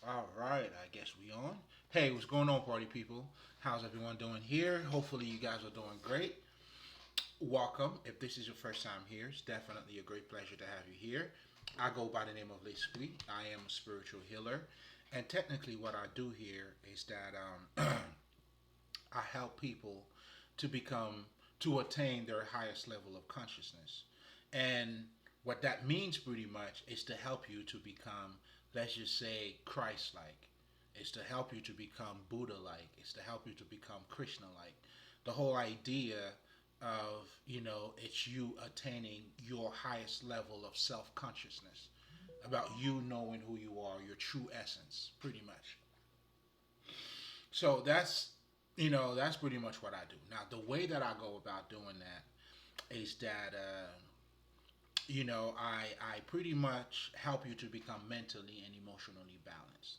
All right, I guess we on. Hey, what's going on, party people? How's everyone doing here? Hopefully, you guys are doing great. Welcome. If this is your first time here, it's definitely a great pleasure to have you here. I go by the name of Lespri. I am a spiritual healer, and technically, what I do here is that I help people to become to attain their highest level of consciousness, and what that means pretty much is to help you to become, let's just say, Christ-like. It's to help you to become Buddha-like. It's to help you to become Krishna-like. The whole idea of, it's you attaining your highest level of self-consciousness about you knowing who you are, your true essence, pretty much. So that's pretty much what I do. Now, the way that I go about doing that is that I pretty much help you to become mentally and emotionally balanced.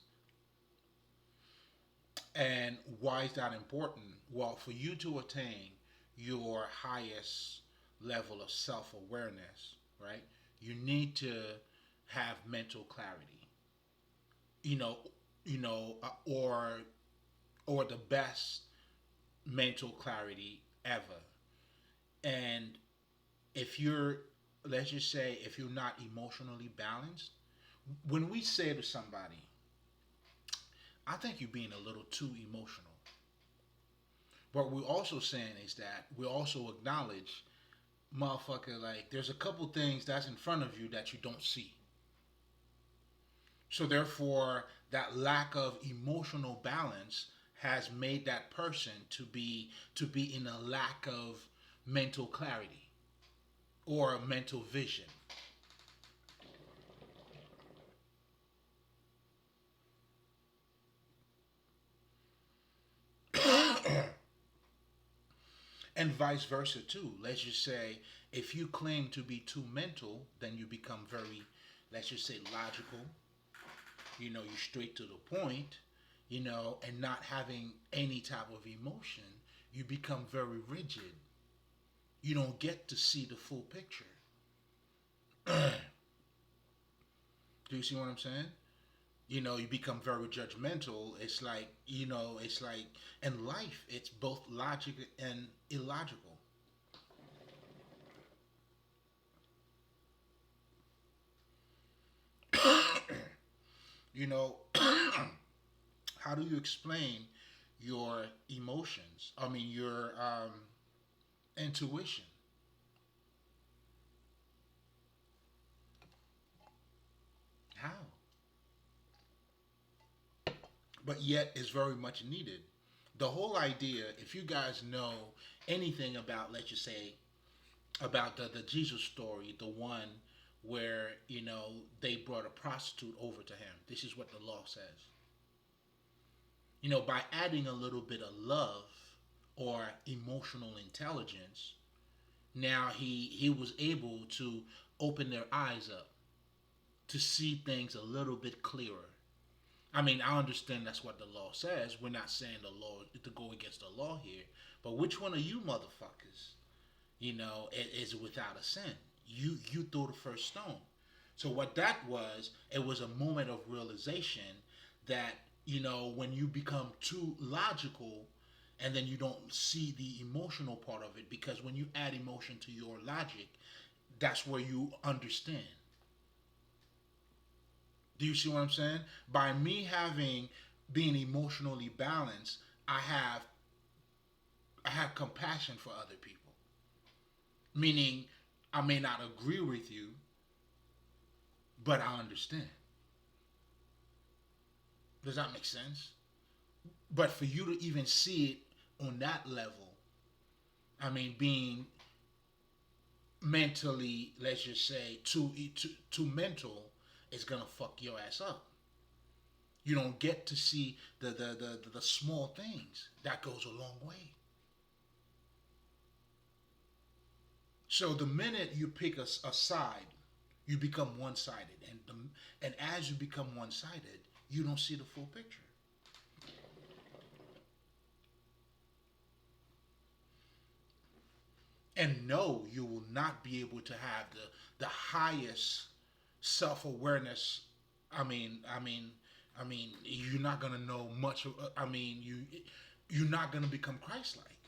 And why is that important? Well, for you to attain your highest level of self awareness, right? You need to have mental clarity. You know, or the best mental clarity ever. And if you're, let's just say, if you're not emotionally balanced, when we say to somebody, I think you're being a little too emotional. What we're also saying is that we also acknowledge, motherfucker, like there's a couple things that's in front of you that you don't see. So therefore, that lack of emotional balance has made that person to be in a lack of mental clarity or mental vision. And vice versa too. Let's just say if you claim to be too mental, then you become very, let's just say, logical. You're straight to the point. And not having any type of emotion, you become very rigid. You don't get to see the full picture. Do you see what I'm saying? You become very judgmental. It's like in life, it's both logic and illogical. You know, how do you explain your emotions? I mean, your intuition. How? But yet, it's very much needed. The whole idea, if you guys know anything about, let's just say, about the Jesus story, the one where, they brought a prostitute over to him. This is what the law says. By adding a little bit of love or emotional intelligence, now he was able to open their eyes up to see things a little bit clearer. I mean, I understand that's what the law says. We're not saying the law to go against the law here, but which one of you motherfuckers, is without a sin? You threw the first stone. So what that was, it was a moment of realization that when you become too logical, and then you don't see the emotional part of it, because when you add emotion to your logic, that's where you understand. Do you see what I'm saying? By me having being emotionally balanced, I have I have compassion for other people. Meaning, I may not agree with you, but I understand. Does that make sense? But for you to even see it on that level, I mean, being mentally, let's just say, too mental, is gonna fuck your ass up. You don't get to see the small things. That goes a long way. So the minute you pick a side, you become one-sided, and as you become one-sided, you don't see the full picture. And no, you will not be able to have the highest self-awareness. I mean, I mean, you're not gonna know much. I mean, you're not gonna become Christ-like.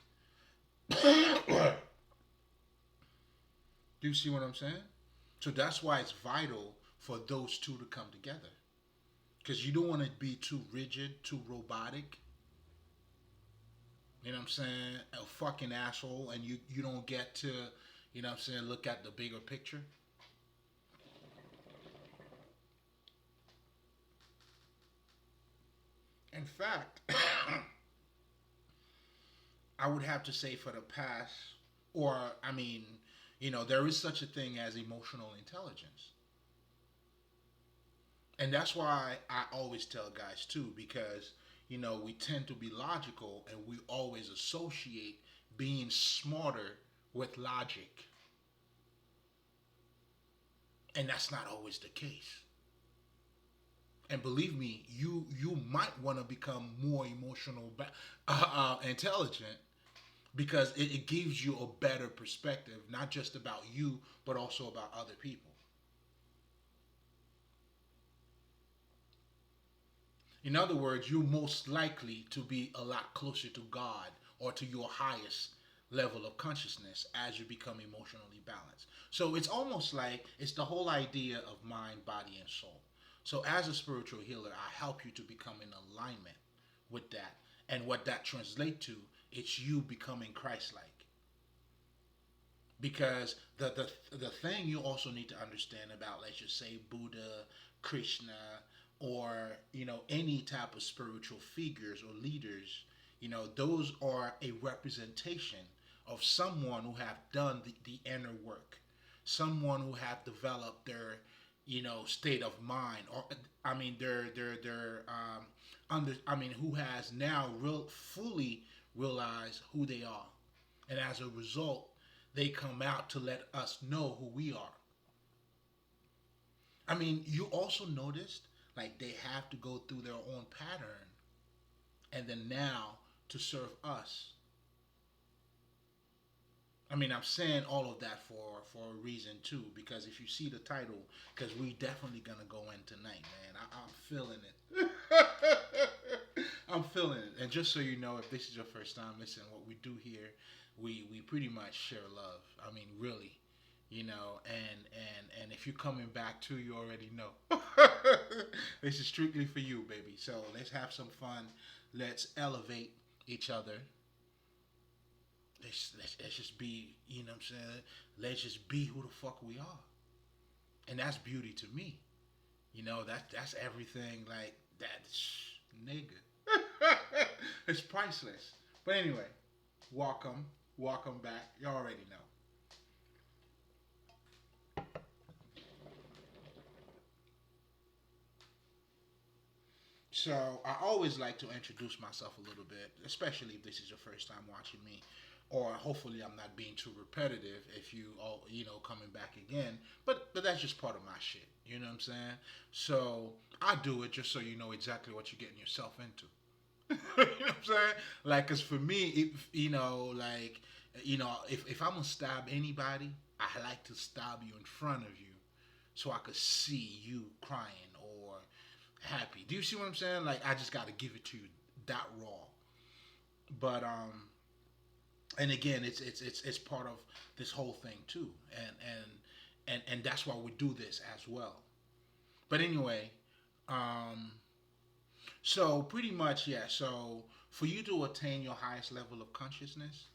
Do you see what I'm saying? So that's why it's vital for those two to come together. Because you don't want to be too rigid, too robotic. You know what I'm saying? A fucking asshole, and you don't get to, you know what I'm saying, look at the bigger picture. In fact, I would have to say for the past, or I mean, there is such a thing as emotional intelligence. And that's why I always tell guys too, because we tend to be logical and we always associate being smarter with logic, and that's not always the case. And believe me, you might want to become more intelligent, because it gives you a better perspective, not just about you, but also about other people. In other words, you're most likely to be a lot closer to God or to your highest level of consciousness as you become emotionally balanced. So it's almost like it's the whole idea of mind, body, and soul. So as a spiritual healer, I help you to become in alignment with that. And what that translates to, it's you becoming Christ-like. Because the thing you also need to understand about, let's just say, Buddha, Krishna, or any type of spiritual figures or leaders, those are a representation of someone who have done the inner work, someone who have developed their state of mind, or I mean their under I mean who has now fully realized who they are, and as a result they come out to let us know who we are. I mean, you also noticed, like, they have to go through their own pattern, and then now to serve us. I mean, I'm saying all of that for a reason too, because if you see the title, because we definitely gonna go in tonight, man. I'm feeling it. I'm feeling it. And just so you know, if this is your first time, listen, what we do here, we pretty much share love. I mean, really, and if you're coming back too, you already know. This is strictly for you, baby. So let's have some fun. Let's elevate each other. Let's just be, you know what I'm saying? Let's just be who the fuck we are. And that's beauty to me. That's everything, like that, nigga. It's priceless. But anyway, welcome. Welcome back. You already know. So I always like to introduce myself a little bit, especially if this is your first time watching me, or hopefully I'm not being too repetitive if you all coming back again. But that's just part of my shit. You know what I'm saying? So I do it just so you know exactly what you're getting yourself into. You know what I'm saying? Like, cause for me, if like, if I'm gonna stab anybody, I like to stab you in front of you, so I could see you crying or happy. Do you see what I'm saying? Like, I just got to give it to you that raw. But and again, it's part of this whole thing too, and that's why we do this as well. But anyway, um, so pretty much, yeah. So for you to attain your highest level of consciousness,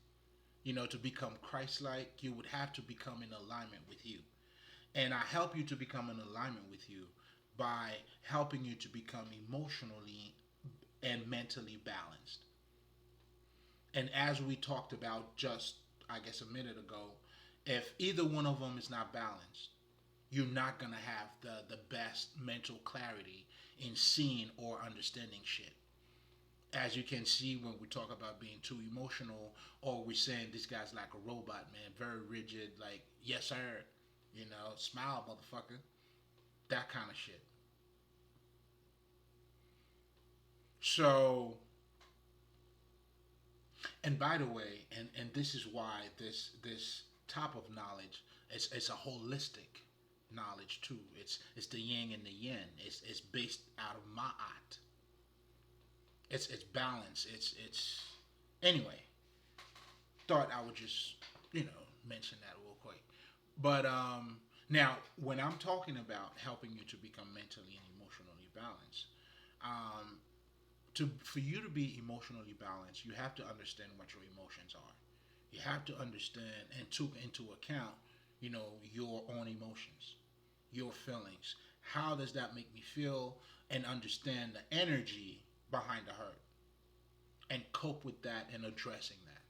to become Christ-like, you would have to become in alignment with you. And I help you to become in alignment with you by helping you to become emotionally and mentally balanced. And as we talked about just, I guess, a minute ago, if either one of them is not balanced, you're not going to have the best mental clarity in seeing or understanding shit. As you can see, when we talk about being too emotional, or we're saying this guy's like a robot, man, very rigid, like, yes, sir, smile, motherfucker, that kind of shit. So, and by the way, and this is why this type of knowledge is a holistic. knowledge too. It's the yin and the yin. It's based out of ma'at. It's balance. It's anyway. Thought I would just mention that real quick. But now when I'm talking about helping you to become mentally and emotionally balanced, um, to for you to be emotionally balanced, you have to understand what your emotions are. You have to understand and took into account, your own emotions, your feelings. How does that make me feel? And understand the energy behind the hurt and cope with that and addressing that.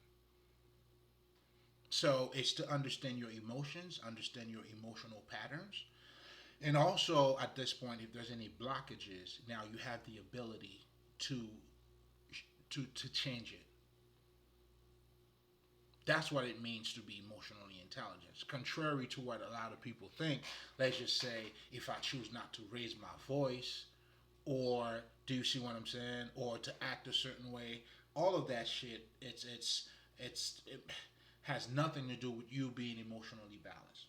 So it's to understand your emotions, understand your emotional patterns, and also at this point, if there's any blockages, now you have the ability to to change it. That's what it means to be emotionally intelligent. Contrary to what a lot of people think, let's just say if I choose not to raise my voice, or do you see what I'm saying, or to act a certain way, all of that shit, it has nothing to do with you being emotionally balanced.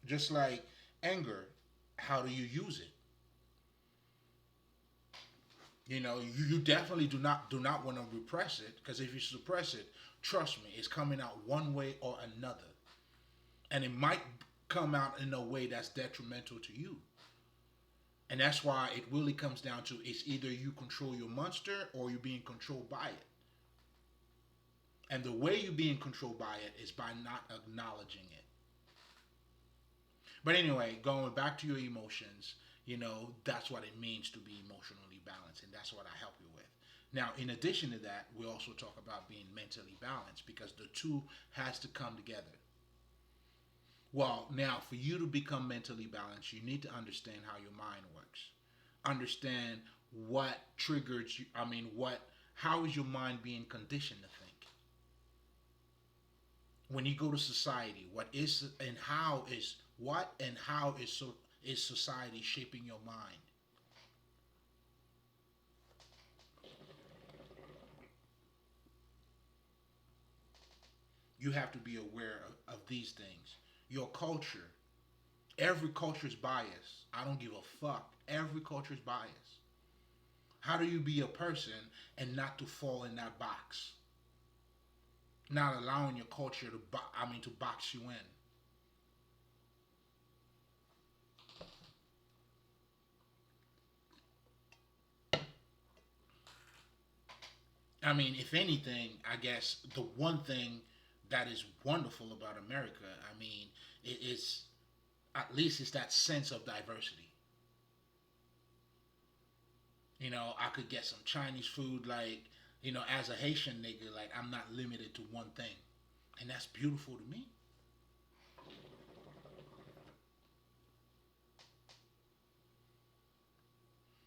Just like anger, how do you use it? You definitely do not want to repress it, because if you suppress it, trust me, it's coming out one way or another, and it might come out in a way that's detrimental to you. And that's why it really comes down to, it's either you control your monster or you're being controlled by it. And the way you're being controlled by it is by not acknowledging it. But anyway, going back to your emotions, that's what it means to be emotionally balanced, and that's what I help you with. Now, in addition to that, we also talk about being mentally balanced, because the two has to come together. Well, now for you to become mentally balanced, you need to understand how your mind works. Understand what triggers you. I mean, how is your mind being conditioned to think? When you go to society, what and how is society shaping your mind? You have to be aware of these things. Your culture, every culture is biased. I don't give a fuck. Every culture is biased. How do you be a person and not to fall in that box? Not allowing your culture to box you in. I mean, if anything, I guess the one thing that is wonderful about America, I mean, it is, at least it's that sense of diversity. I could get some Chinese food, like, as a Haitian nigga, like, I'm not limited to one thing. And that's beautiful to me.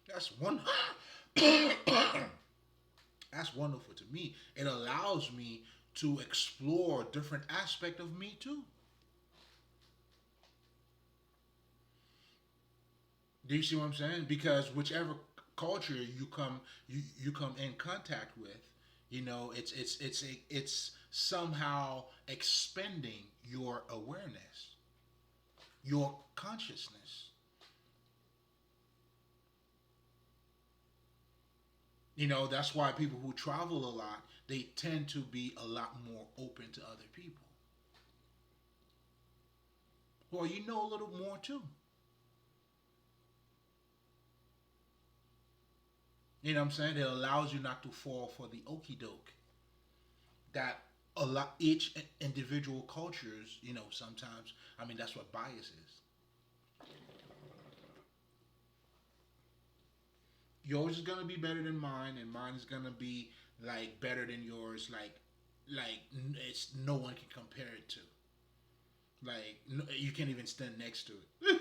That's one. That's wonderful to me. It allows me to explore different aspect of me too. Do you see what I'm saying? Because whichever culture you come in contact with, it's somehow expanding your awareness, your consciousness. That's why people who travel a lot, they tend to be a lot more open to other people. Well, you know a little more too. You know what I'm saying? It allows you not to fall for the okey doke that a lot each individual cultures, sometimes. I mean, that's what bias is. Yours is gonna be better than mine, and mine is gonna be like better than yours. It's no one can compare it to. Like, no, you can't even stand next to it.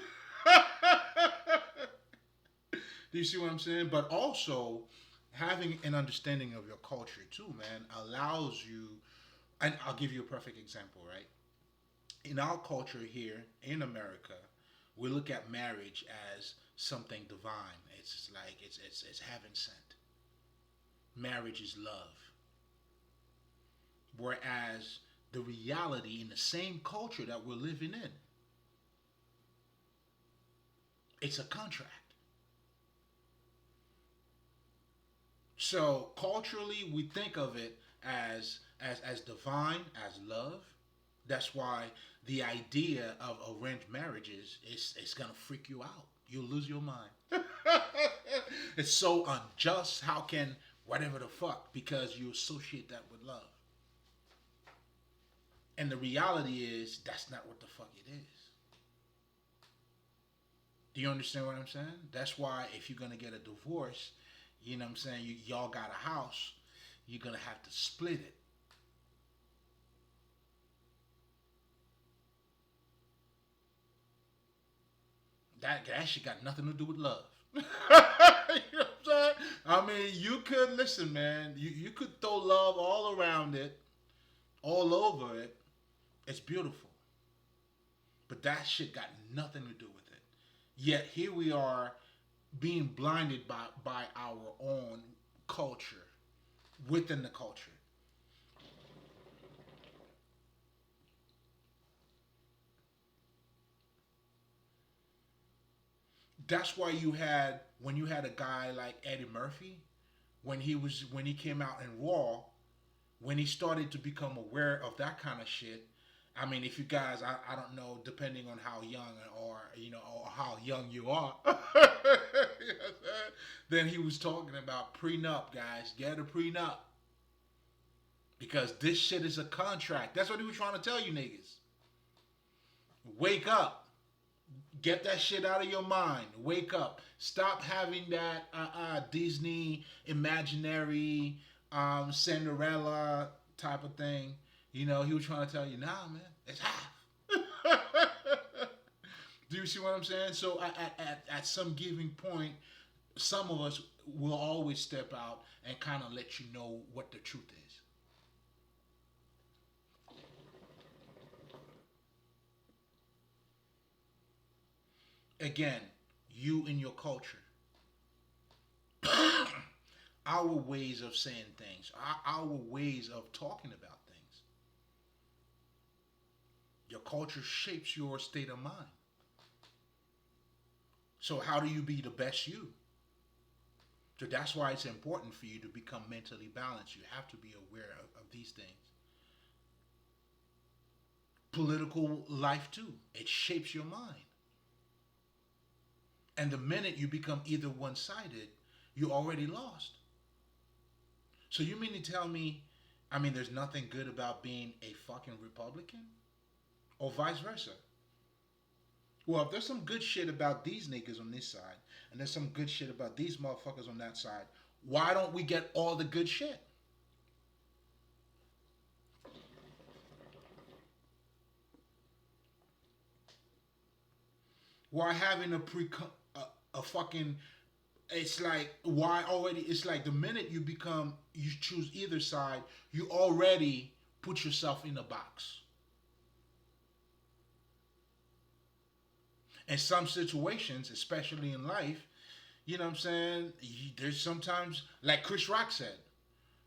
Do you see what I'm saying? But also, having an understanding of your culture too, man, allows you. And I'll give you a perfect example, right? In our culture here in America, we look at marriage as something divine. It's like it's heaven sent. Marriage is love. Whereas the reality in the same culture that we're living in, it's a contract. So culturally, we think of it as divine, as love. That's why the idea of arranged marriages is it's gonna freak you out. You'll lose your mind. It's so unjust. How can whatever the fuck? Because you associate that with love. And the reality is that's not what the fuck it is. Do you understand what I'm saying? That's why if you're gonna get a divorce, you know what I'm saying, y'all got a house, you're gonna have to split it. That shit got nothing to do with love. You know what I'm saying? I mean, you could listen, man. You could throw love all around it, all over it. It's beautiful, but that shit got nothing to do with it. Yet here we are, being blinded by our own culture within the culture. That's why you had when you had a guy like Eddie Murphy, when he came out in Raw, when he started to become aware of that kind of shit. I mean, if you guys, I don't know, depending on how young or how young you are, you know what I'm saying? Then he was talking about prenup, guys. Get a prenup because this shit is a contract. That's what he was trying to tell you niggas. Wake up. Get that shit out of your mind. Wake up. Stop having that Disney imaginary Cinderella type of thing. You know, he was trying to tell you, nah, man, it's half. Do you see what I'm saying? So at some giving point, some of us will always step out and kind of let you know what the truth is. Again, you and your culture, our ways of saying things, our ways of talking about things. Your culture shapes your state of mind. So how do you be the best you? So that's why it's important for you to become mentally balanced. You have to be aware of these things. Political life too. It shapes your mind. And the minute you become either one sided, you already lost. So you mean to tell me, I mean, there's nothing good about being a fucking Republican? Or vice versa? Well, if there's some good shit about these niggas on this side, and there's some good shit about these motherfuckers on that side, why don't we get all the good shit? Why having a fucking, it's like why already, it's like the minute you choose either side, you already put yourself in a box. In some situations, especially in life, you know what I'm saying, there's sometimes like Chris Rock said,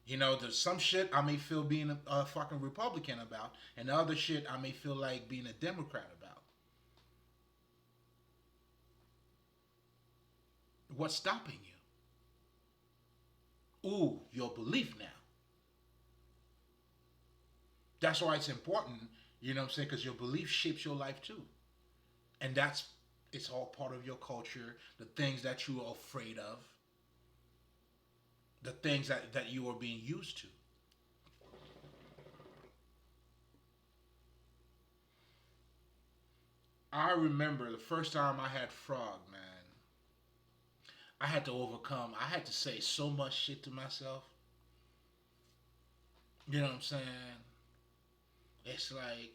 you know, there's some shit I may feel being a fucking Republican about, and the other shit I may feel like being a Democrat about. What's stopping you? Ooh, your belief now. That's why it's important, you know what I'm saying, because your belief shapes your life too. And it's all part of your culture, the things that you are afraid of, the things that you are being used to. I remember the first time I had frog, man. I had to overcome. I had to say so much shit to myself. You know what I'm saying? It's like,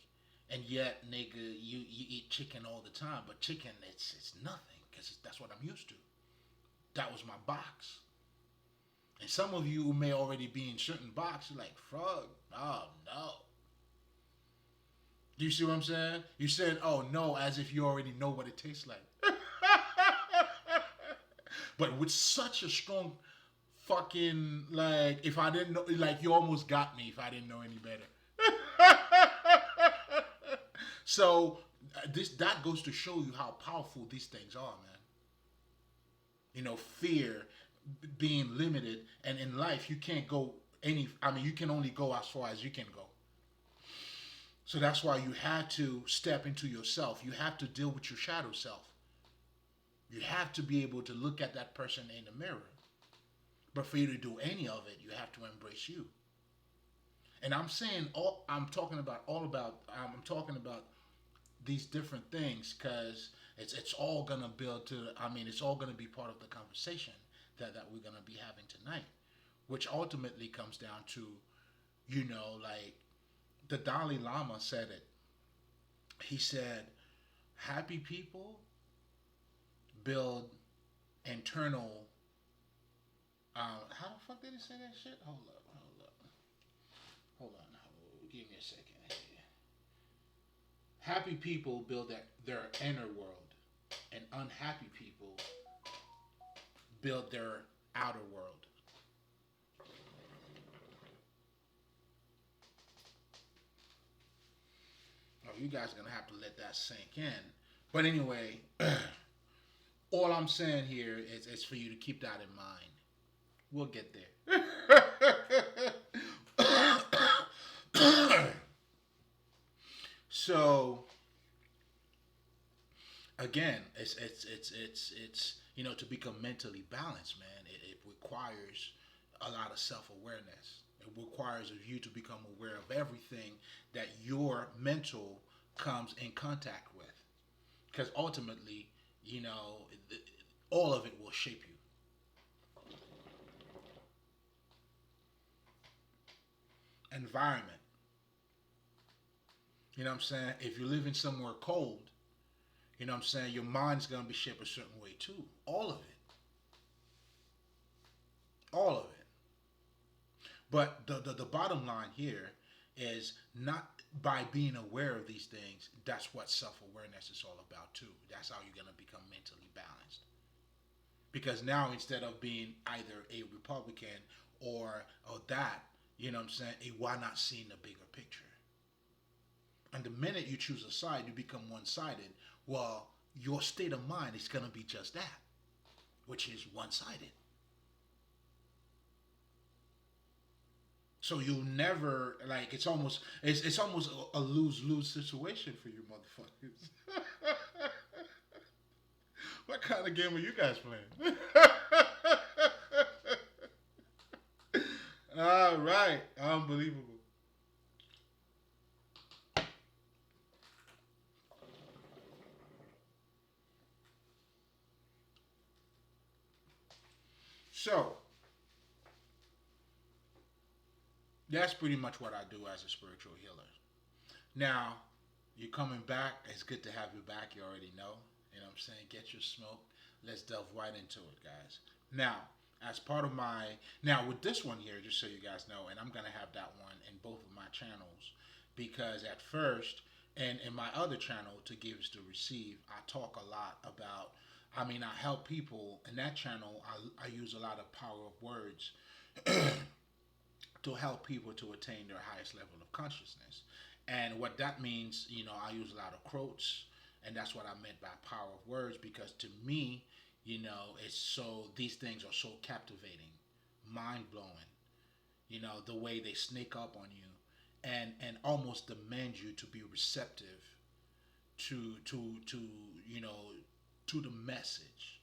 and yet, nigga, you eat chicken all the time, but chicken, it's nothing because that's what I'm used to. That was my box. And some of you who may already be in certain boxes, like frog. Oh no. Do you see what I'm saying? You said, "Oh no," as if you already know what it tastes like. But with such a strong fucking like if I didn't know, like you almost got me if I didn't know any better. So this that goes to show you how powerful these things are, man. Fear being limited, and in life you can't go any. I mean, you can only go as far as you can go. So that's why you have to step into yourself. You have to deal with your shadow self. You have to be able to look at that person in the mirror. But for you to do any of it, you have to embrace you. And I'm saying all I'm talking about all about I'm talking about these different things because it's all gonna build to. I mean, it's all gonna be part of the conversation that we're gonna be having tonight, which ultimately comes down to, like the Dalai Lama said it. He said, "Happy people build internal." How the fuck did he say that shit? Hold on. Give me a second. Happy people build their inner world, and unhappy people build their outer world. Oh, you guys are gonna have to let that sink in. But anyway, all I'm saying here is for you to keep that in mind. We'll get there. So again, it's to become mentally balanced, man. It requires a lot of self awareness. It requires of you to become aware of everything that your mental comes in contact with, because ultimately, you know, all of it will shape you. Environment. You know what I'm saying? If you're living somewhere cold, you know what I'm saying, your mind's gonna be shaped a certain way too. All of it. All of it. But the bottom line here is not by being aware of these things, that's what self awareness is all about too. That's how you're gonna become mentally balanced. Because now instead of being either a Republican or that, you know what I'm saying, why not seeing the bigger picture? And the minute you choose a side, you become one sided. Well, your state of mind is going to be just that, which is one sided. So you'll never like it's almost a lose lose situation for you motherfuckers. What kind of game are you guys playing? All right, unbelievable. So that's pretty much what I do as a spiritual healer. Now, you're coming back. It's good to have you back. You already know. You know what I'm saying? Get your smoke. Let's delve right into it, guys. Now, as part of my. Now, with this one here, just so you guys know, and I'm going to have that one in both of my channels because at first, and in my other channel, To Give is to Receive, I talk a lot about. I mean, I help people. In that channel, I use a lot of power of words to help people to attain their highest level of consciousness. And what that means, I use a lot of quotes, and that's what I meant by power of words because to me, it's so these things are so captivating, mind blowing. The way they sneak up on you, and almost demand you to be receptive to you know to the message.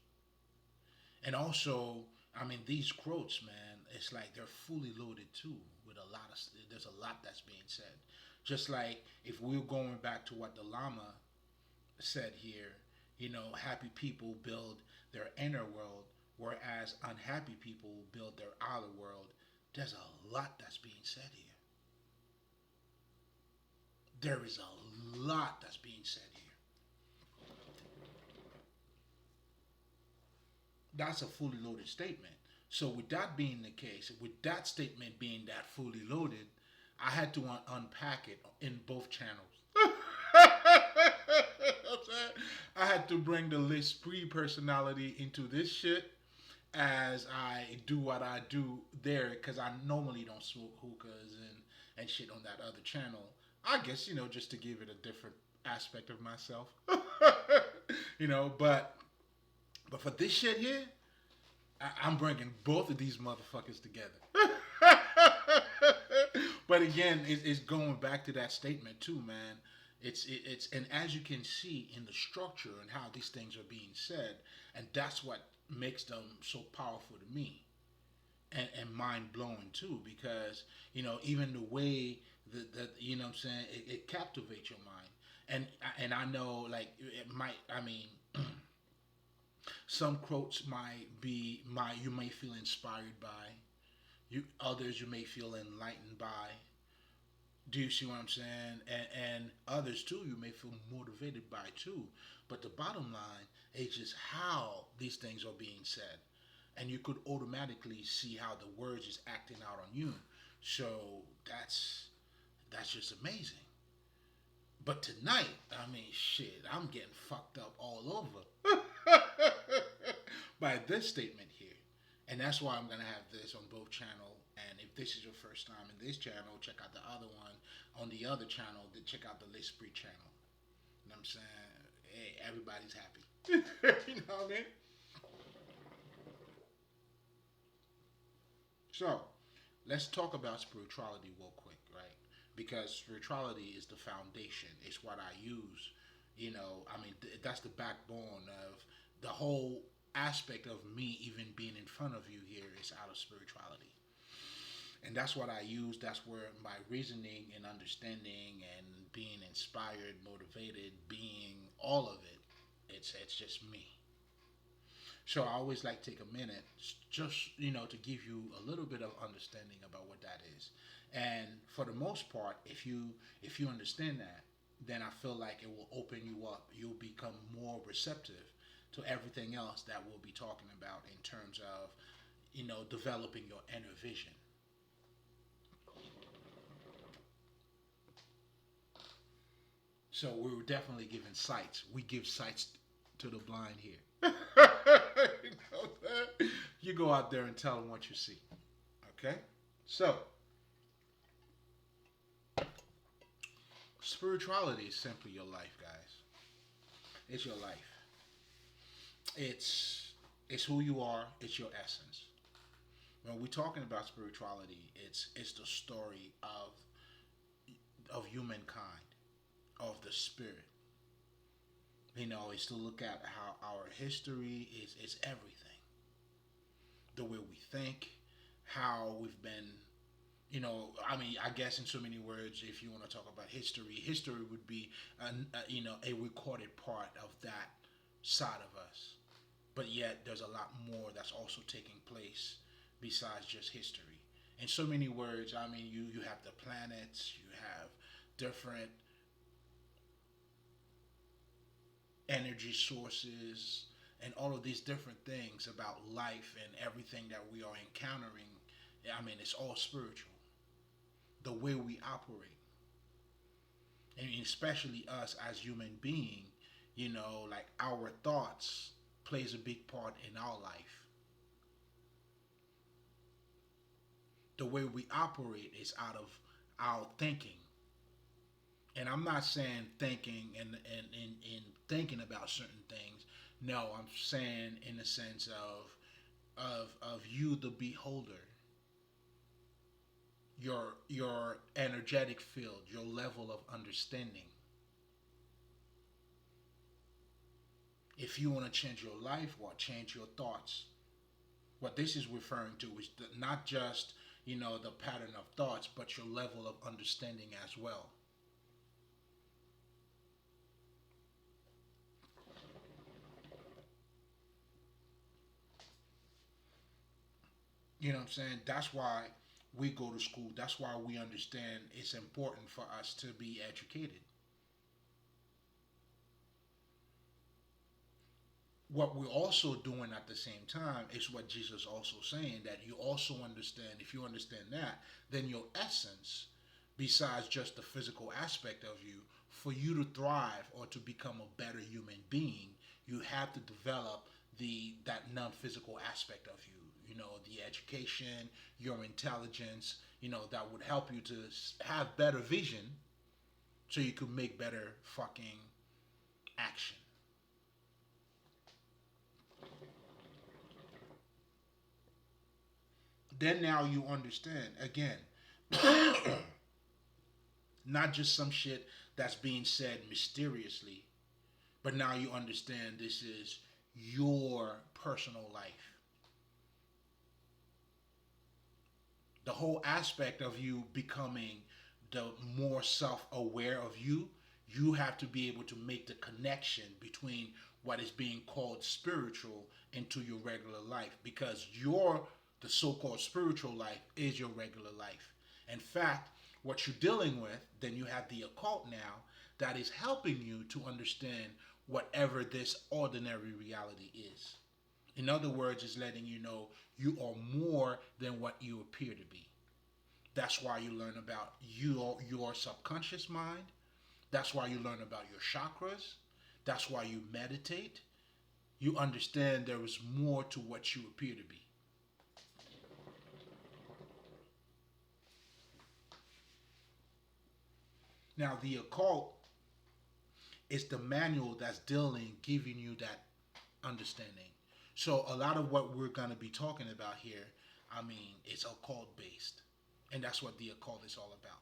And also, I mean, these quotes, man, it's like they're fully loaded too with a lot of. There's a lot that's being said. Just like if we're going back to what the Lama said here, happy people build their inner world, whereas unhappy people build their outer world. There's a lot that's being said here. There is a lot that's being said here. That's a fully loaded statement. So with that being the case, with that statement being that fully loaded, I had to unpack it in both channels. I had to bring the Lespri personality into this shit, as I do what I do there, because I normally don't smoke hookahs and shit on that other channel. I guess, just to give it a different aspect of myself. But for this shit here, I'm bringing both of these motherfuckers together. But again, it's going back to that statement too, man. It's and as you can see in the structure and how these things are being said, and that's what makes them so powerful to me, and mind blowing too, because even the way that what I'm saying, it captivates your mind, and I know, like, it might, I mean, some quotes might you may feel inspired by, others you may feel enlightened by. Do you see what I'm saying? And others too, you may feel motivated by too. But the bottom line is just how these things are being said, and you could automatically see how the words is acting out on you. So that's just amazing. But tonight, I mean, shit, I'm getting fucked up all over by this statement here. And that's why I'm going to have this on both channel. And if this is your first time in this channel, check out the other one. On the other channel, check out the Lespri channel. You know what I'm saying? Hey, everybody's happy. You know what I mean? So, let's talk about spirituality real quick, right? Because spirituality is the foundation. It's what I use. I mean, that's the backbone of the whole aspect of me even being in front of you here is out of spirituality. And that's what I use. That's where my reasoning and understanding and being inspired, motivated, being all of it, it's just me. So I always like to take a minute just to give you a little bit of understanding about what that is. And for the most part, if you understand that, then I feel like it will open you up. You'll become more receptive to everything else that we'll be talking about in terms of developing your inner vision. So we were definitely giving sights. We give sights to the blind here. You go out there and tell them what you see. Okay? So, spirituality is simply your life, guys. It's your life. It's who you are. It's your essence. When we're talking about spirituality, it's the story of humankind, of the spirit. It's to look at how our history is everything. The way we think, how we've been, I mean, I guess in so many words, if you want to talk about history would be, a recorded part of that side of us. But yet, there's a lot more that's also taking place besides just history. In so many words, I mean, you have the planets, you have different energy sources, and all of these different things about life and everything that we are encountering. I mean, it's all spiritual. The way we operate, and especially us as human being, like our thoughts plays a big part in our life. The way we operate is out of our thinking. And I'm not saying thinking and thinking about certain things. No, I'm saying in the sense of you, the beholder, your energetic field, your level of understanding. If you want to change your life, or change your thoughts. What this is referring to is not just the pattern of thoughts, but your level of understanding as well. You know what I'm saying? That's why we go to school. That's why we understand it's important for us to be educated. What we're also doing at the same time is what Jesus also saying, that you also understand, if you understand that, then your essence, besides just the physical aspect of you, for you to thrive or to become a better human being, you have to develop the that non-physical aspect of you. The education, your intelligence. That would help you to have better vision, so you could make better fucking action. Then now you understand again, not just some shit that's being said mysteriously, but now you understand this is your personal life. The whole aspect of you becoming the more self-aware of you, you have to be able to make the connection between what is being called spiritual into your regular life, because your the so-called spiritual life is your regular life. In fact, what you're dealing with, then you have the occult now that is helping you to understand whatever this ordinary reality is. In other words, it's letting you know you are more than what you appear to be. That's why you learn about your subconscious mind. That's why you learn about your chakras. That's why you meditate. You understand there is more to what you appear to be. Now, the occult is the manual that's dealing, giving you that understanding. So, a lot of what we're going to be talking about here, it's occult based. And that's what the occult is all about.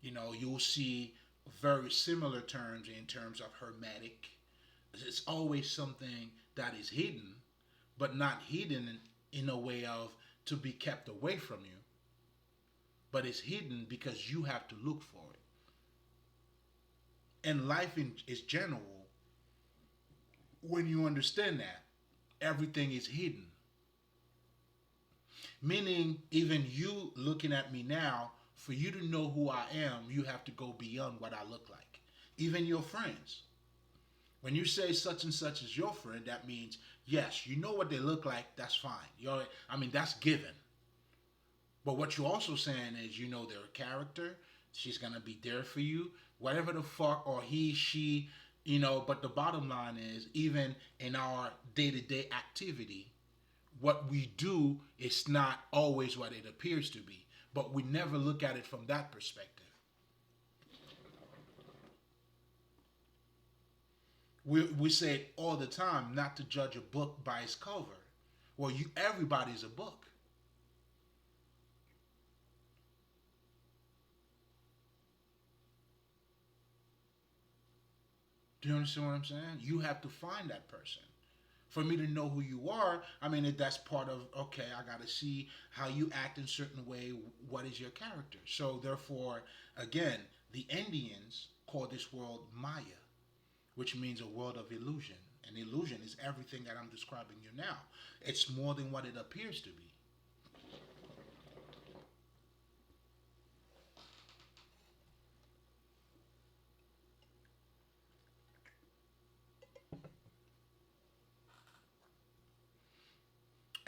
You'll see very similar terms in terms of hermetic. It's always something that is hidden, but not hidden in a way of to be kept away from you, but it's hidden because you have to look for it. And life is general. When you understand that, everything is hidden. Meaning, even you looking at me now, for you to know who I am, you have to go beyond what I look like. Even your friends. When you say such and such is your friend, that means, yes, you know what they look like, that's fine. That's given. But what you're also saying is, their character, she's going to be there for you, whatever the fuck, or he, she, but the bottom line is, even in our day-to-day activity, what we do is not always what it appears to be, but we never look at it from that perspective. We say it all the time, not to judge a book by its cover. Well, everybody's a book. Do you understand what I'm saying? You have to find that person. For me to know who you are, that's part of, okay, I got to see how you act in a certain way. What is your character? So, therefore, again, the Indians call this world Maya, which means a world of illusion. And illusion is everything that I'm describing you now. It's more than what it appears to be.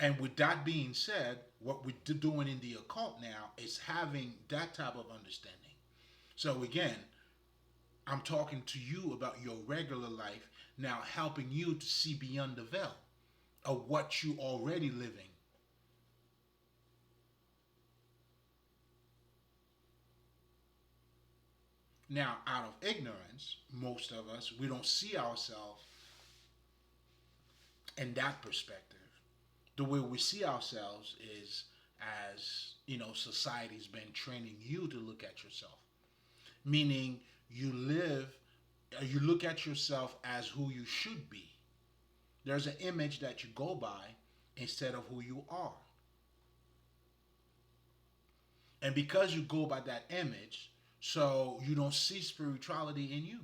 And with that being said, what we're doing in the occult now is having that type of understanding. So again, I'm talking to you about your regular life, now helping you to see beyond the veil of what you already living. Now, out of ignorance, most of us, we don't see ourselves in that perspective. The way we see ourselves is as, society's been training you to look at yourself. Meaning you look at yourself as who you should be. There's an image that you go by instead of who you are. And because you go by that image, so you don't see spirituality in you.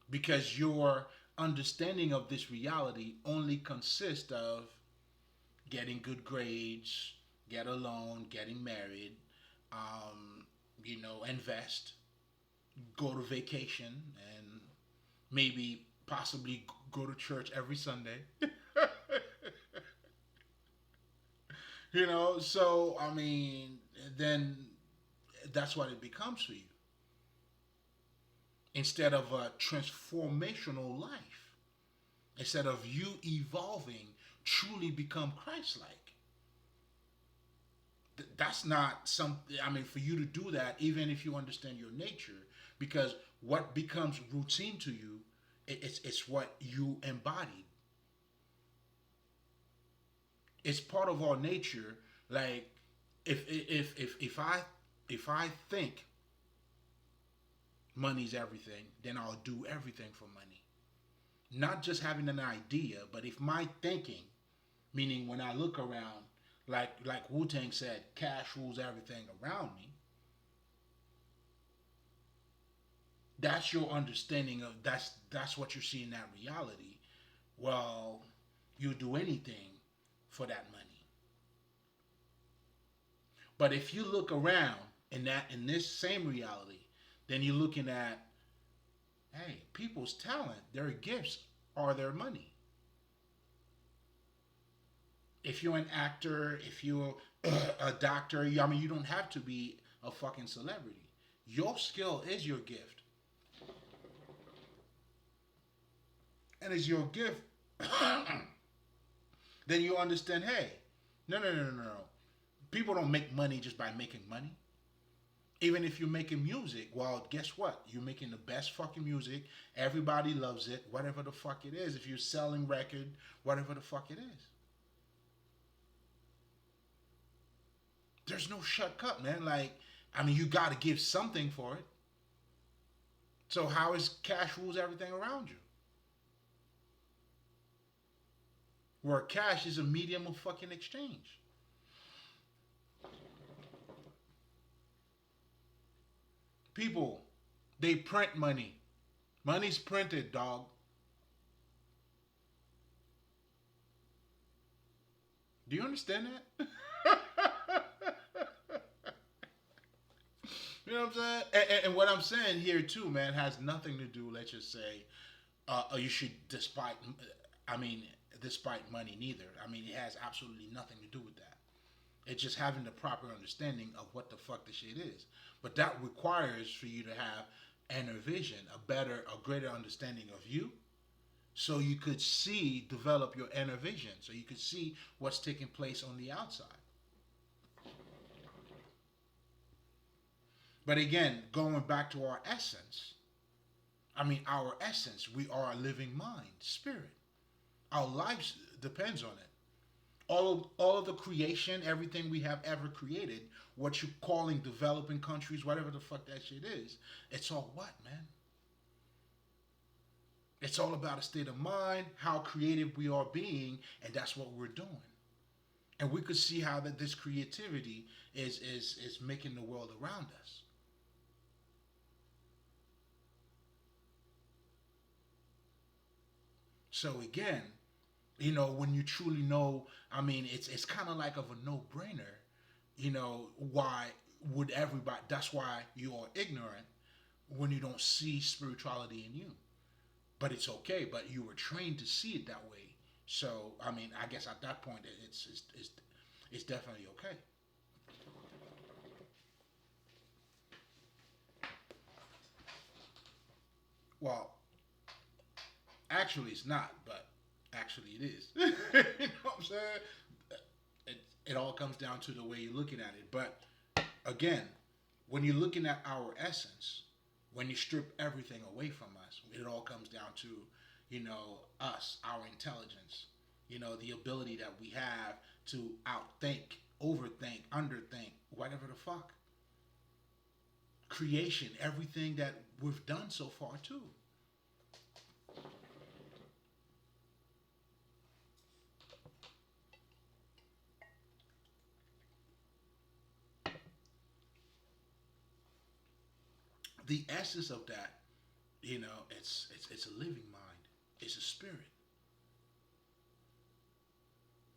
Because your understanding of this reality only consists of getting good grades, get a loan, getting married, invest, go to vacation, and maybe possibly go to church every Sunday. So then that's what it becomes for you. Instead of a transformational life. instead of you evolving, truly become Christ-like. That's not something. I mean, for you to do that, even if you understand your nature, because what becomes routine to you, it's what you embodied. It's part of our nature. Like if I think money's everything, then I'll do everything for money. Not just having an idea, but if my thinking, meaning when I look around, like Wu Tang said, cash rules everything around me. That's your understanding of that's what you see in that reality. Well, you do anything for that money. But if you look around in this same reality, then you're looking at, hey, people's talent, their gifts are their money. If you're an actor, if you're a doctor, I mean, you don't have to be a fucking celebrity. Your skill is your gift, and it's your gift. Then you understand. Hey, no, no, no, no, no. People don't make money just by making money. Even if you're making music, well, guess what? You're making the best fucking music. Everybody loves it, whatever the fuck it is. If you're selling record, whatever the fuck it is. There's no shortcut, man. Like, I mean, you got to give something for it. So how is cash rules everything around you? Where cash is a medium of fucking exchange. People, they print money. Money's printed, dog. Do you understand that? You know what I'm saying? And what I'm saying here too, man, has nothing to do. Let's just say, you should, I mean, despite money, neither. I mean, it has absolutely nothing to do with that. It's just having the proper understanding of what the fuck the shit is. But that requires for you to have inner vision, a greater understanding of you, so you could develop your inner vision, so you could see what's taking place on the outside. But again, going back to our essence, I mean, our essence, we are a living mind, spirit. Our lives depends on it. All of the creation, everything we have ever created, what you calling developing countries, whatever the fuck that shit is, it's all what, man? It's all about a state of mind, how creative we are being, and that's what we're doing. And we could see how that this creativity is making the world around us. So again, when you truly know, I mean, it's kind of like of a no-brainer. Why would everybody? That's why you are ignorant when you don't see spirituality in you. But it's okay. But you were trained to see it that way. So I mean, I guess at that point, it's definitely okay. Well, actually, it's not, but actually, it is. You know what I'm saying? It all comes down to the way you're looking at it. But again, when you're looking at our essence, when you strip everything away from us, it all comes down to, us, our intelligence, the ability that we have to outthink, overthink, underthink, whatever the fuck. Creation, everything that we've done so far, too. The essence of that, it's a living mind. It's a spirit.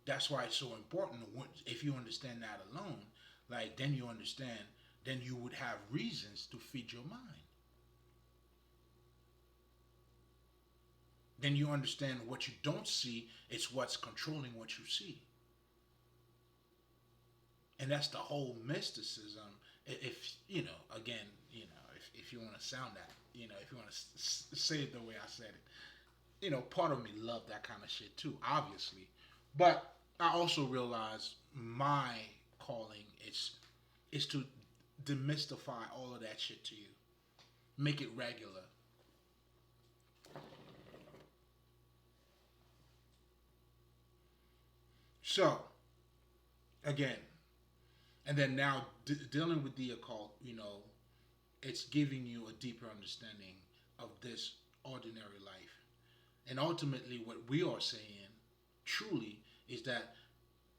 That's why it's so important. If you understand that alone, like then you understand, then you would have reasons to feed your mind. Then you understand what you don't see. It's what's controlling what you see, and that's the whole mysticism. If again, if you want to sound that, if you want to say it the way I said it, part of me loved that kind of shit too, obviously. But I also realize my calling is to demystify all of that shit to you, make it regular. So again, and then now dealing with the occult, it's giving you a deeper understanding of this ordinary life. And ultimately, what we are saying truly is that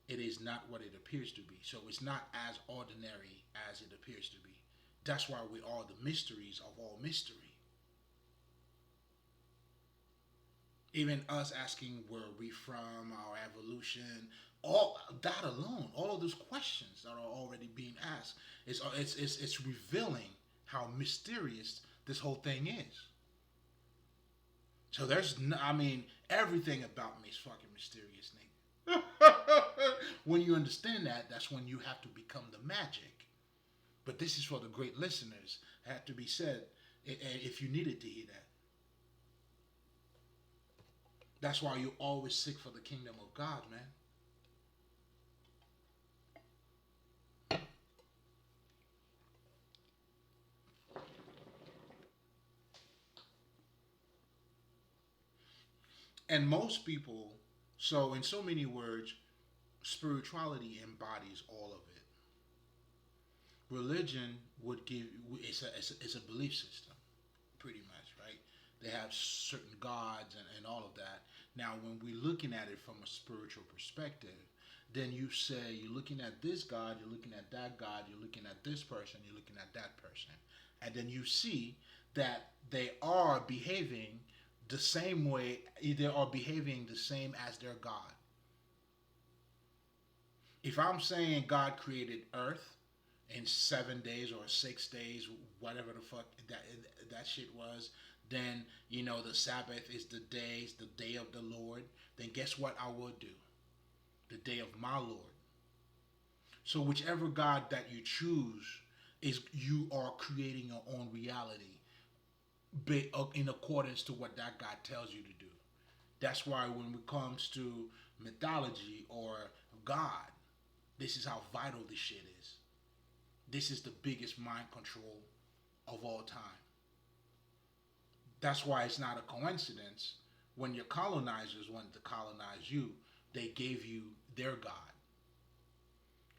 it is not what it appears to be. So it's not as ordinary as it appears to be. That's why we are the mysteries of all mystery. Even us asking where we from, our evolution, all that alone, all of those questions that are already being asked, it's revealing how mysterious this whole thing is. So there's, no, I mean, everything about me is fucking mysterious, nigga. When you understand that, that's when you have to become the magic. But this is for the great listeners. It had to be said if you needed to hear that. That's why you always seek for the kingdom of God, man. And most people, so in so many words, spirituality embodies all of it. Religion would give it's a belief system, pretty much, right? They have certain gods and all of that. Now, when we're looking at it from a spiritual perspective, then you say you're looking at this God, you're looking at that God, you're looking at this person, you're looking at that person, and then you see that they are behaving the same way, they are behaving the same as their God. If I'm saying God created Earth in 7 days or 6 days, whatever the fuck that shit was, then the Sabbath is the day of the Lord. Then guess what I would do? The day of my Lord. So whichever God that you choose is you are creating your own reality in accordance to what that God tells you to do. That's why when it comes to mythology or God, this is how vital this shit is. This is the biggest mind control of all time. That's why it's not a coincidence when your colonizers wanted to colonize you, they gave you their God.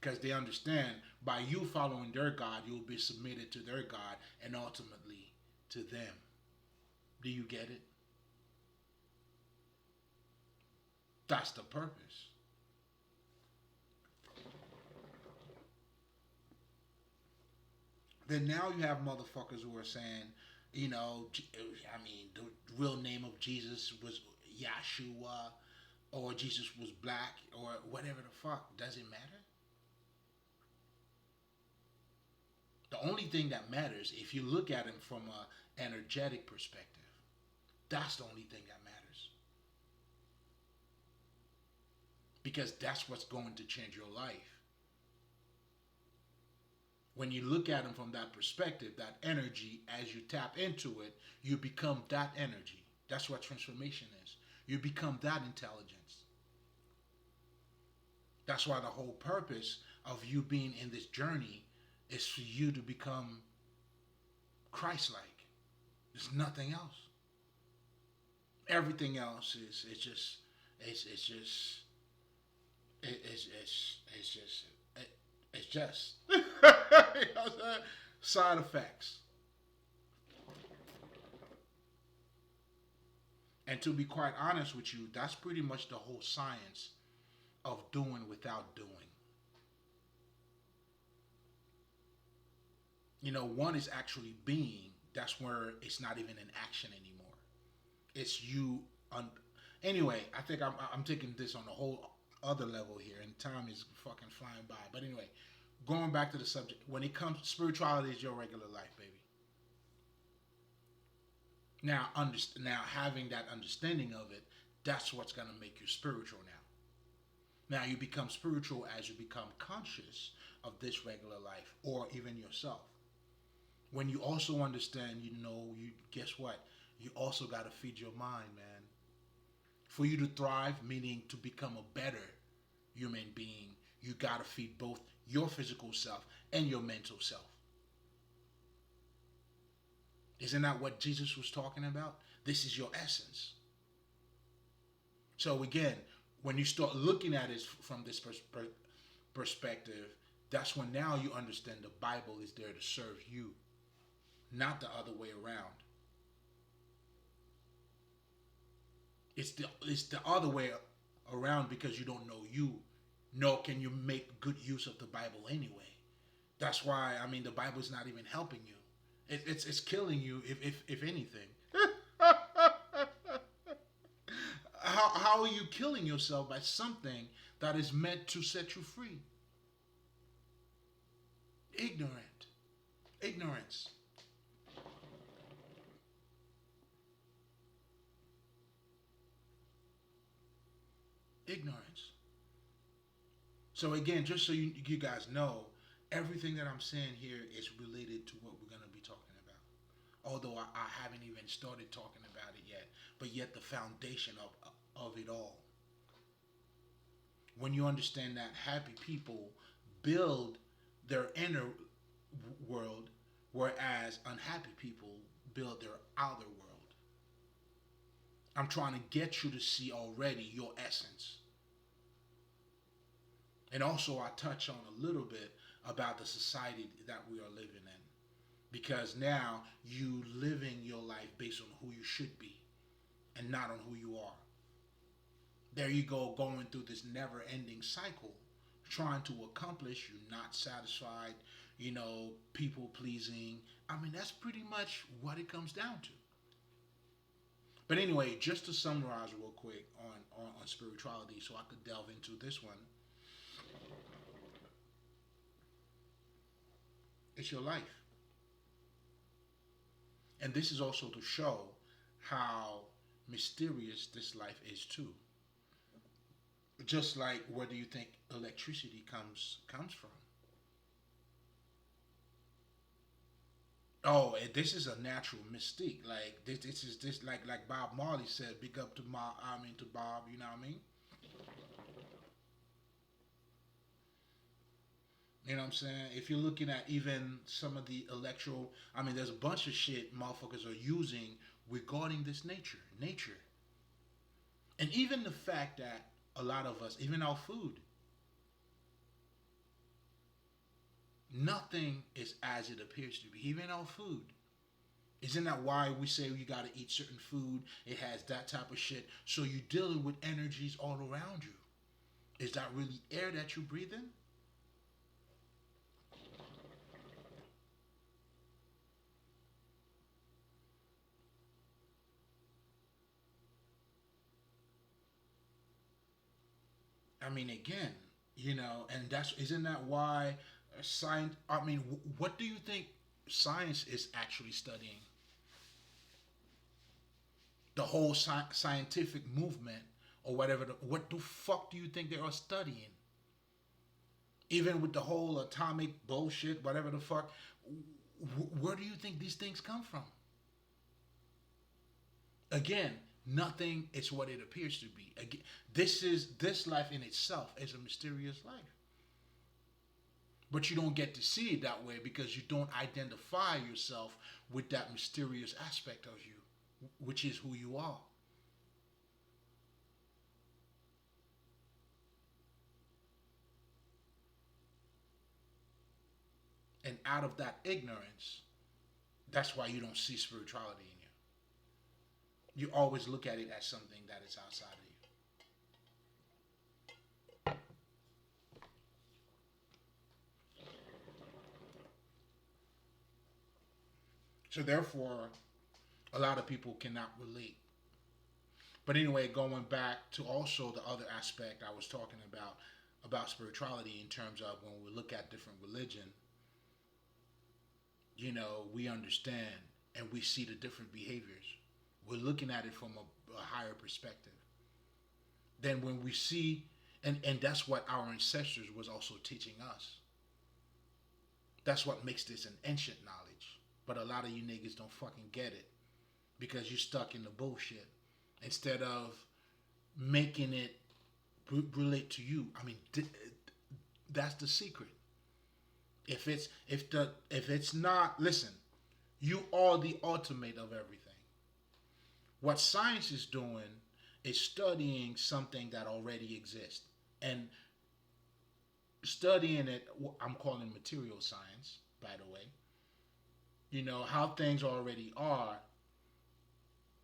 Because they understand by you following their God, you'll be submitted to their God and ultimately to them. Do you get it? That's the purpose. Then now you have motherfuckers who are saying, I mean, the real name of Jesus was Yahshua, or Jesus was black, or whatever the fuck. Does it matter? The only thing that matters, if you look at him from an energetic perspective, that's the only thing that matters. Because that's what's going to change your life. When you look at him from that perspective, that energy, as you tap into it, you become that energy. That's what transformation is. You become that intelligence. That's why the whole purpose of you being in this journey is for you to become Christ-like. There's nothing else. Everything else is it's just it's it's just it's just it's just you know what I'm saying? Side effects. And to be quite honest with you, that's pretty much the whole science of doing without doing. One is actually being. That's where it's not even an action anymore. It's you. Anyway, I think I'm taking this on a whole other level here, and time is fucking flying by. But anyway, going back to the subject, when it comes, spirituality is your regular life, baby. Now having that understanding of it, that's what's gonna make you spiritual now. Now you become spiritual as you become conscious of this regular life, or even yourself. When you also understand, you guess what? You also gotta feed your mind, man. For you to thrive, meaning to become a better human being, you gotta feed both your physical self and your mental self. Isn't that what Jesus was talking about? This is your essence. So again, when you start looking at it from this perspective, that's when now you understand the Bible is there to serve you, not the other way around. It's the other way around because you don't know you, nor can you make good use of the Bible anyway. That's why the Bible is not even helping you. It's killing you if anything. How are you killing yourself by something that is meant to set you free? Ignorance. Ignorance. So again, just so you guys know, everything that I'm saying here is related to what we're going to be talking about. Although I haven't even started talking about it yet, but yet the foundation of it all. When you understand that happy people build their inner world, whereas unhappy people build their outer world. I'm trying to get you to see already your essence. And also, I touch on a little bit about the society that we are living in. Because now you living your life based on who you should be and not on who you are. There you go, going through this never ending cycle, trying to accomplish, you're not satisfied, people pleasing. That's pretty much what it comes down to. But anyway, just to summarize real quick on spirituality so I could delve into this one. It's your life. And this is also to show how mysterious this life is too. Just like, where do you think electricity comes from? Oh, this is a natural mystique. Like this is this like Bob Marley said. Big up to to Bob. You know what I mean? You know what I'm saying? If you're looking at even some of the there's a bunch of shit motherfuckers are using regarding this nature, and even the fact that a lot of us, even our food, nothing is as it appears to be. Even our food. Isn't that why we say you gotta eat certain food? It has that type of shit. So you're dealing with energies all around you. Is that really air that you breathe in? Again, and isn't that why science? What do you think science is actually studying? The whole scientific movement or whatever. What the fuck do you think they are studying? Even with the whole atomic bullshit, whatever the fuck, where do you think these things come from? Again, nothing is what it appears to be. Again, this life in itself is a mysterious life. But you don't get to see it that way because you don't identify yourself with that mysterious aspect of you, which is who you are. And out of that ignorance, that's why you don't see spirituality in you. You always look at it as something that is outside of you. So therefore, a lot of people cannot relate. But anyway, going back to also the other aspect I was talking about spirituality in terms of when we look at different religion, we understand and we see the different behaviors. We're looking at it from a higher perspective. Then when we see, and that's what our ancestors was also teaching us. That's what makes this an ancient knowledge. But a lot of you niggas don't fucking get it because you're stuck in the bullshit. Instead of making it relate to you. I mean, that's the secret. If it's not, listen, you are the ultimate of everything. What science is doing is studying something that already exists and studying it. I'm calling material science, by the way. You know how things already are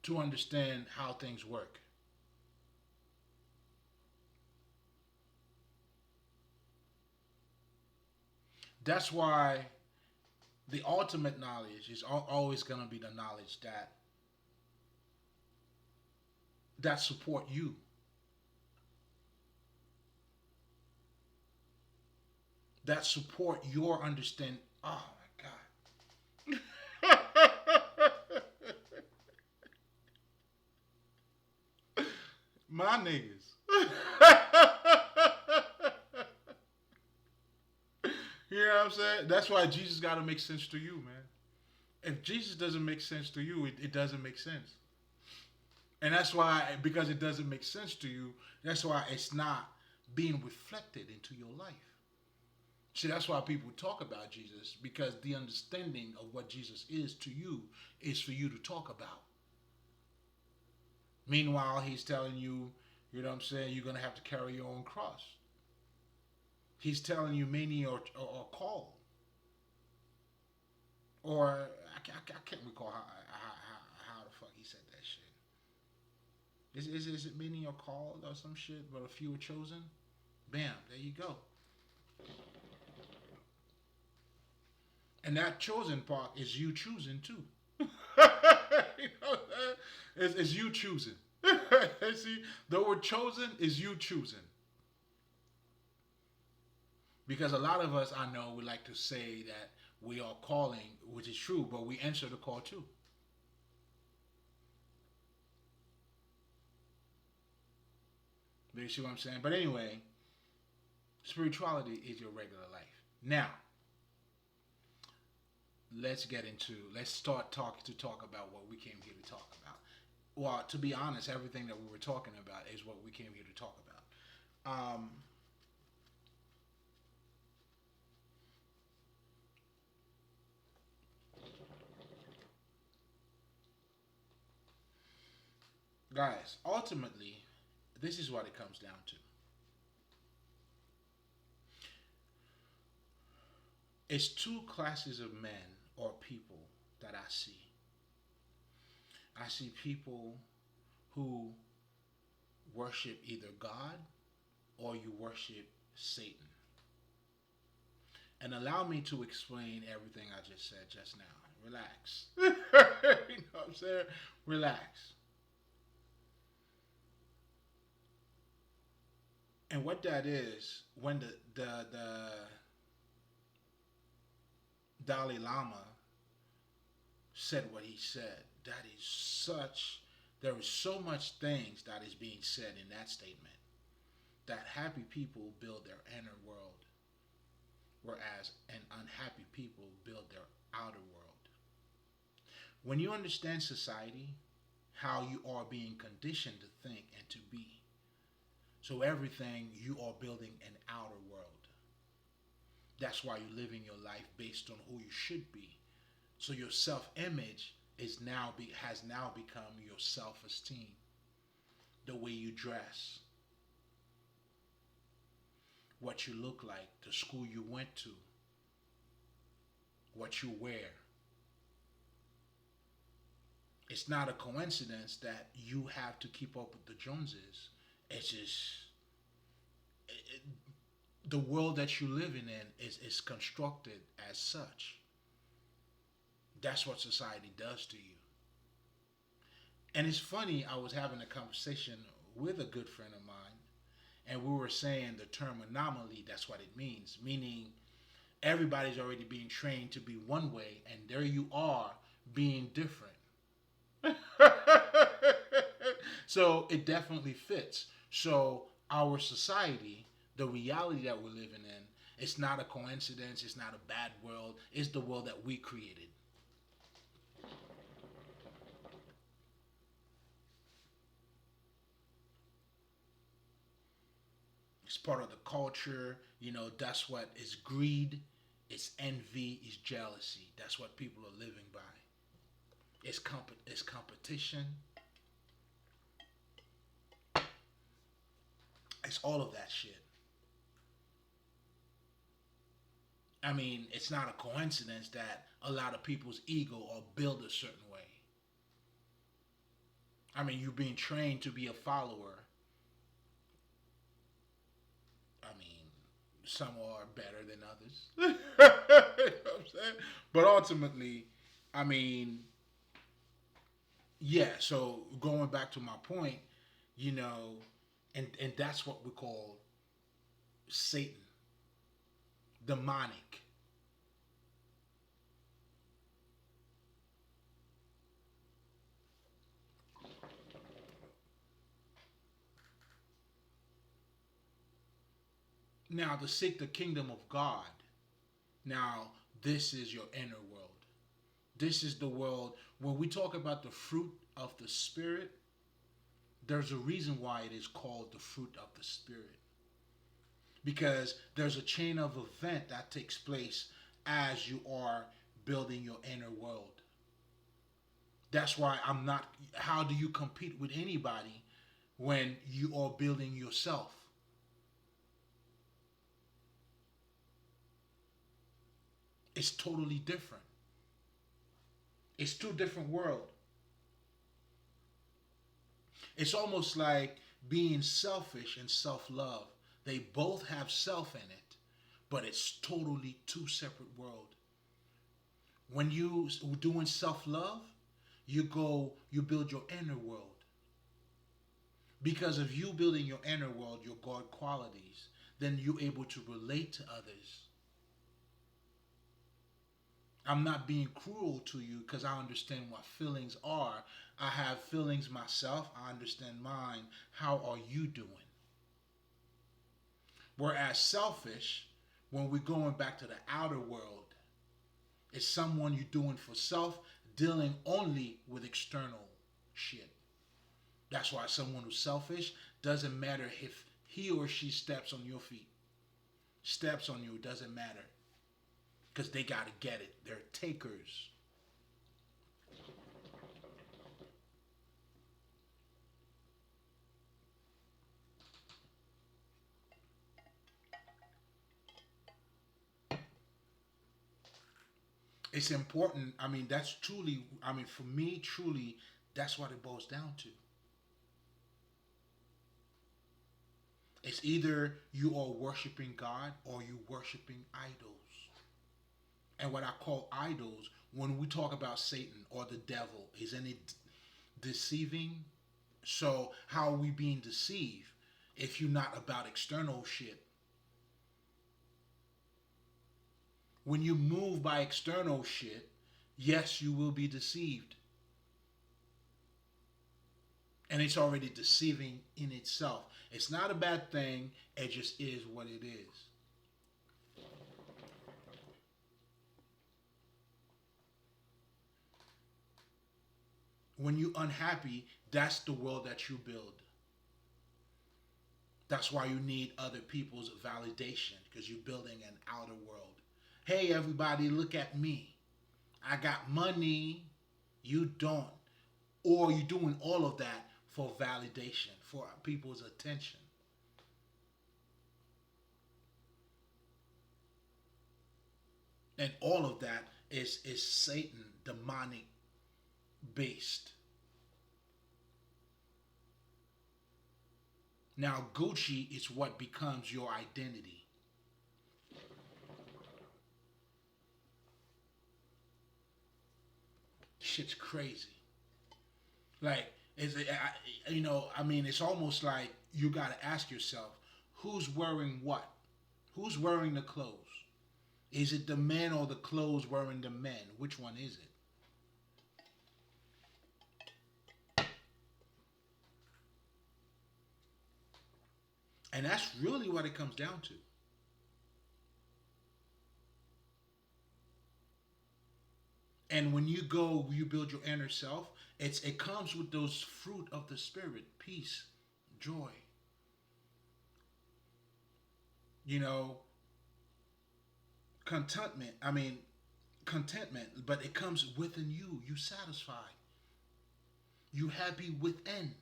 to understand how things work. That's why the ultimate knowledge is always going to be the knowledge that support you, that support your understanding. Oh my god, my niggas. You know what I'm saying? That's why Jesus got to make sense to you, man. If Jesus doesn't make sense to you, it doesn't make sense. And that's why, because it doesn't make sense to you, that's why it's not being reflected into your life. See, that's why people talk about Jesus, because the understanding of what Jesus is to you is for you to talk about. Meanwhile, he's telling you, you know what I'm saying, you're going to have to carry your own cross. He's telling you many are called. Or, I can't recall how the fuck he said that shit. Is it many are called or some shit, but a few are chosen? Bam, there you go. And that chosen part is you choosing too. You know, it's you choosing. See, the word chosen is you choosing. Because a lot of us, I know, we like to say that we are calling, which is true, but we answer the call too. Do you see what I'm saying? But anyway, spirituality is your regular life. Now, let's start talk about what we came here to talk about. Well, to be honest, everything that we were talking about is what we came here to talk about. Guys, ultimately, this is what it comes down to. It's two classes of men or people that I see. I see people who worship either God or you worship Satan. And allow me to explain everything I just said just now. Relax. You know what I'm saying? Relax. And what that is, when the Dalai Lama said what he said, that is such, there is so much things that is being said in that statement, that happy people build their inner world, whereas an unhappy people build their outer world. When you understand society, how you are being conditioned to think and to be, so everything you are building an outer world. That's why you're living your life based on who you should be. So your self-image has now become your self-esteem. The way you dress, what you look like, the school you went to, what you wear. It's not a coincidence that you have to keep up with the Joneses. It's just it, the world that you're living in is constructed as such. That's what society does to you. And it's funny, I was having a conversation with a good friend of mine, and we were saying the term anomaly, that's what it means. Meaning, everybody's already being trained to be one way, and there you are being different. So it definitely fits. So our society, the reality that we're living in, it's not a coincidence, it's not a bad world, it's the world that we created. It's part of the culture. That's what is greed, it's envy, it's jealousy. That's what people are living by. It's competition. It's all of that shit. I mean, it's not a coincidence that a lot of people's ego are built a certain way. I mean, you're being trained to be a follower. I mean, some are better than others. You know what I'm saying? But ultimately, I mean, yeah. So going back to my point, you know, and that's what we call Satan, demonic. Now, to seek the kingdom of God. Now, this is your inner world. This is the world. When we talk about the fruit of the Spirit, there's a reason why it is called the fruit of the Spirit. Because there's a chain of event that takes place as you are building your inner world. That's why I'm not. How do you compete with anybody when you are building yourself? It's totally different. It's two different worlds. It's almost like being selfish and self-love. They both have self in it, but it's totally two separate worlds. When you doing self-love, you build your inner world. Because of you building your inner world, your God qualities, then you're able to relate to others. I'm not being cruel to you because I understand what feelings are. I have feelings myself. I understand mine. How are you doing? Whereas selfish, when we're going back to the outer world, it's someone you're doing for self, dealing only with external shit. That's why someone who's selfish doesn't matter if he or she steps on your feet, steps on you, it doesn't matter because they got to get it. They're takers. It's important. I mean, that's truly, I mean, for me, truly, that's what it boils down to. It's either you are worshiping God or you worshiping idols. And what I call idols, when we talk about Satan or the devil, isn't it deceiving? So, how are we being deceived if you're not about external shit? When you move by external shit, yes, you will be deceived. And it's already deceiving in itself. It's not a bad thing, it just is what it is. When you're unhappy, that's the world that you build. That's why you need other people's validation because you're building an outer world. Hey, everybody, look at me. I got money. You don't. Or you're doing all of that for validation, for people's attention. And all of that is Satan, demonic based. Now, Gucci is what becomes your identity. Shit's crazy. Like, is it, I mean, it's almost like you got to ask yourself, who's wearing what? Who's wearing the clothes? Is it the men or the clothes wearing the men? Which one is it? And that's really what it comes down to. And when you go, you build your inner self. It comes with those fruit of the spirit: peace, joy, You know, contentment. I mean, contentment, but it comes within you. You satisfied. You happy within.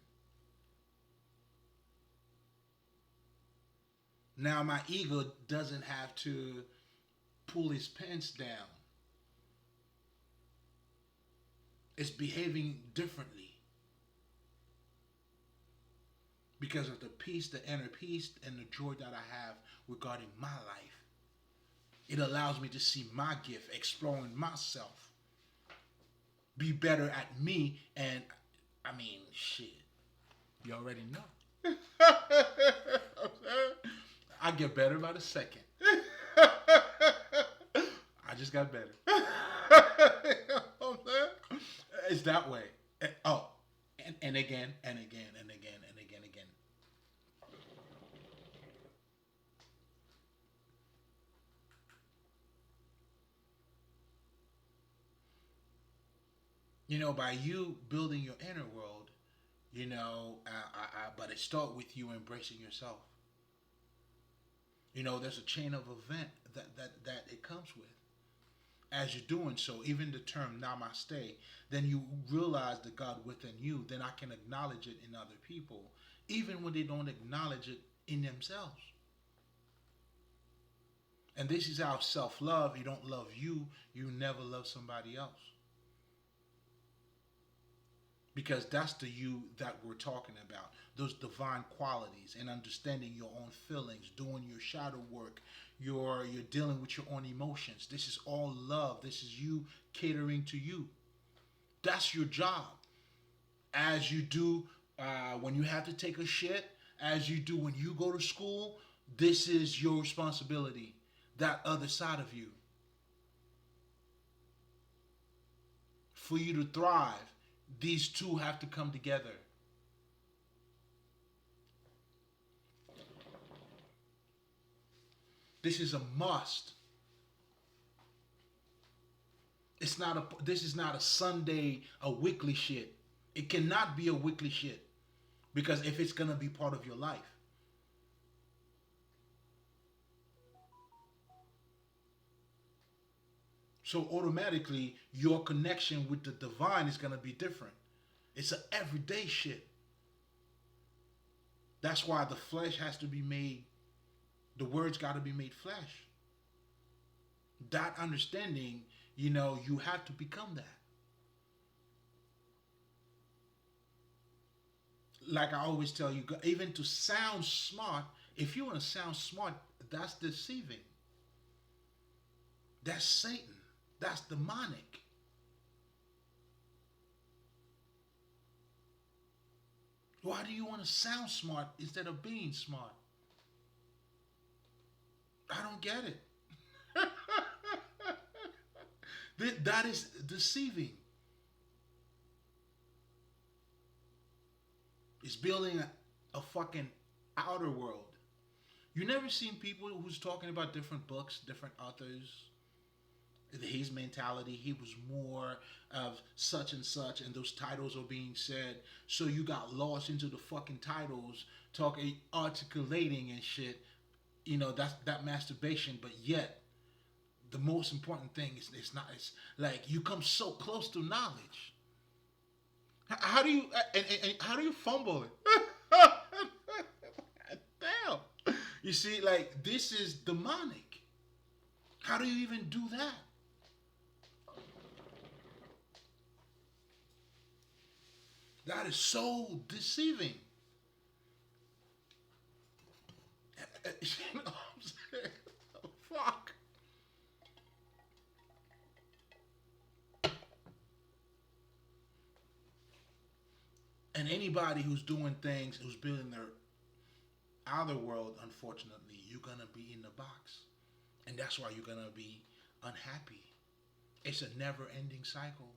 Now my ego doesn't have to pull his pants down. It's behaving differently because of the peace, the inner peace, and the joy that I have regarding my life. It allows me to see my gift, exploring myself, be better at me, and I mean, shit. You already know. I get better by the second. I just got better. It's that way. Oh, and again, and again, and again, and again, again. You know, by you building your inner world, but it start with you embracing yourself. You know, there's a chain of event that it comes with. As you're doing so, even the term namaste, then you realize the God within you, then I can acknowledge it in other people, even when they don't acknowledge it in themselves. And this is how self love, you don't love you, you never love somebody else. Because that's the you that we're talking about. Those divine qualities and understanding your own feelings, doing your shadow work, you're dealing with your own emotions. This is all love. This is you catering to you. That's your job. As you do when you have to take a shit, as you do when you go to school, this is your responsibility. That other side of you. For you to thrive, these two have to come together. This is a must. It's not a. This is not a Sunday, a weekly shit. It cannot be a weekly shit because if it's gonna be part of your life, so automatically your connection with the divine is gonna be different. It's an everyday shit. That's why the flesh has to be made. The words got to be made flesh. That understanding, you have to become that. Like I always tell you, even to sound smart, if you want to sound smart, that's deceiving. That's Satan. That's demonic. Why do you want to sound smart instead of being smart? I don't get it. That is deceiving. It's building a fucking outer world. You never seen people who's talking about different books, different authors. His mentality, he was more of such and such, and those titles are being said. So you got lost into the fucking titles, talking, articulating and shit. That's that masturbation. But yet, the most important thing is it's not. It's like you come so close to knowledge. How do you and how do you fumble it? Damn. You see, like this is demonic. How do you even do that? That is so deceiving. You know what I'm saying? Fuck. And anybody who's doing things, who's building their outer world, unfortunately, you're gonna be in the box. And that's why you're gonna be unhappy. It's a never ending cycle.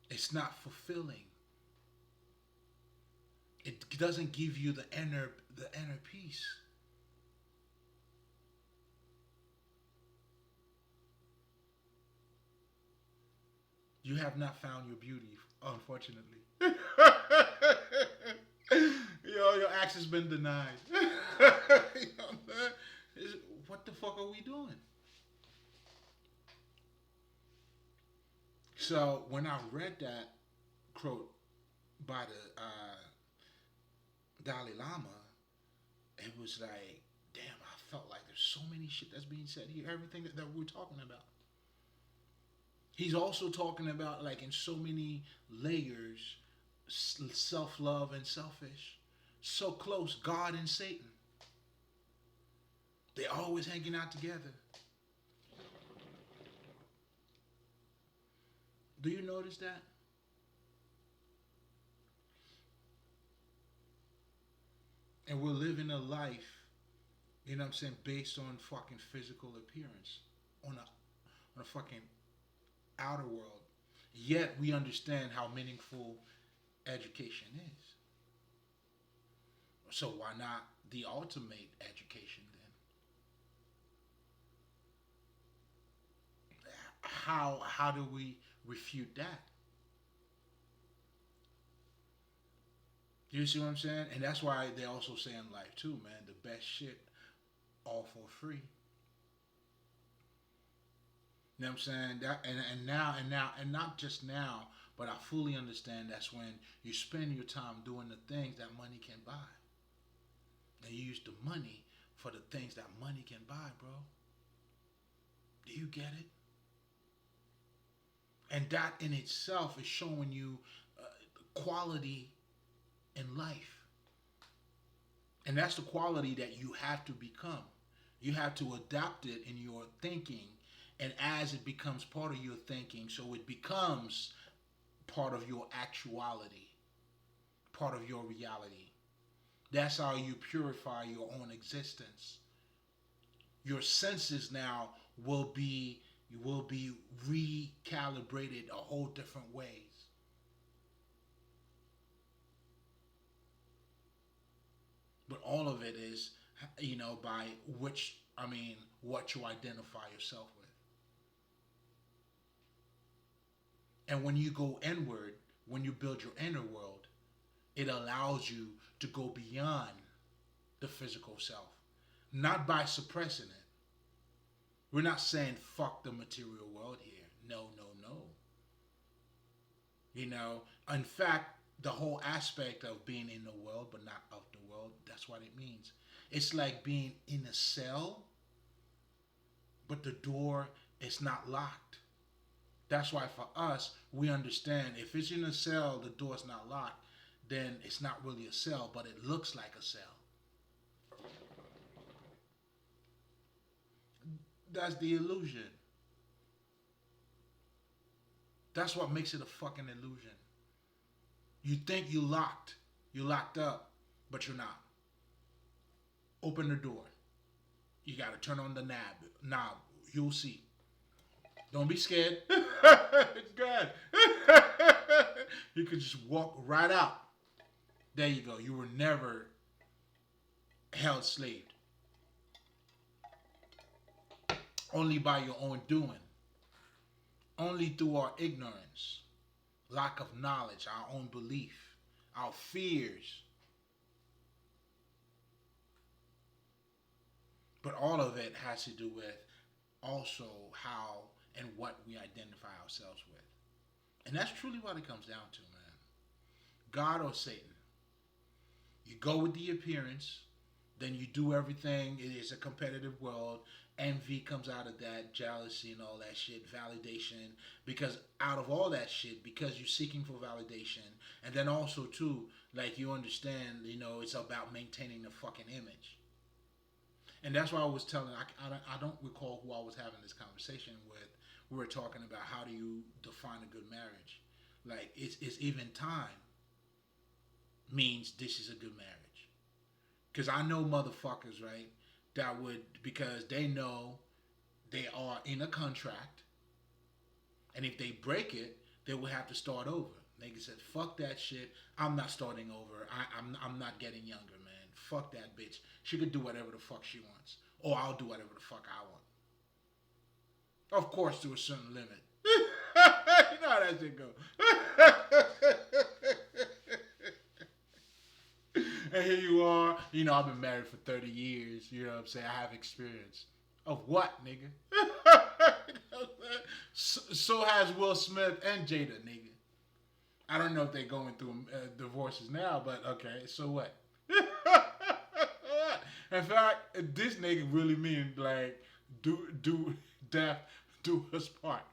It's not fulfilling. It doesn't give you the inner peace. You have not found your beauty, unfortunately. Your access has been denied. You know what I'm saying? fuck are we doing? So when I read that quote by the Dalai Lama, it was like, damn, I felt like there's so many shit that's being said here. Everything that we're talking about. He's also talking about, like, in so many layers, self love and selfish. So close, God and Satan. They're always hanging out together. Do you notice that? And we're living a life, you know what I'm saying, based on fucking physical appearance, on a fucking outer world. Yet we understand how meaningful education is. So why not the ultimate education then? How do we refute that? You see what I'm saying? And that's why they also say in life too, man, the best shit all for free. You know what I'm saying? That and not just now, but I fully understand that's when you spend your time doing the things that money can buy. And you use the money for the things that money can buy, bro. Do you get it? And that in itself is showing you quality in life. And that's the quality that you have to become. You have to adapt it in your thinking. And as it becomes part of your thinking, so it becomes part of your actuality, part of your reality. That's how you purify your own existence. Your senses now will be recalibrated a whole different ways. But all of it is, by what you identify yourself with. And when you go inward, when you build your inner world, it allows you to go beyond the physical self. Not by suppressing it. We're not saying fuck the material world here. No, no, no. In fact, the whole aspect of being in the world but not of the world, that's what it means. It's like being in a cell, but the door is not locked. That's why for us, we understand if it's in a cell, the door's not locked, then it's not really a cell, but it looks like a cell. That's the illusion. That's what makes it a fucking illusion. You think you're locked up, but you're not. Open the door. You gotta turn on the knob. You'll see. Don't be scared. It's good. You could just walk right out. There you go. You were never held slaved. Only by your own doing. Only through our ignorance, lack of knowledge, our own belief, our fears. But all of it has to do with also how and what we identify ourselves with. And that's truly what it comes down to, man. God or Satan. You go with the appearance, then you do everything. It is a competitive world. Envy comes out of that, jealousy and all that shit, validation. Because out of all that shit, because you're seeking for validation, and then also too, like you understand, it's about maintaining the fucking image. And that's why I was telling, I don't recall who I was having this conversation with. We were talking about how do you define a good marriage. Like, it's even time means this is a good marriage. Because I know motherfuckers, right, that would, because they know they are in a contract, and if they break it, they will have to start over. Nigga said, fuck that shit. I'm not starting over. I'm not getting younger, man. Fuck that bitch. She could do whatever the fuck she wants. Or I'll do whatever the fuck I want. Of course, to a certain limit. You know how that shit go. And here you are. I've been married for 30 years. You know what I'm saying? I have experience. Of what, nigga? So has Will Smith and Jada, nigga. I don't know if they're going through divorces now, but okay, so what? In fact, this nigga really mean like do death do his part,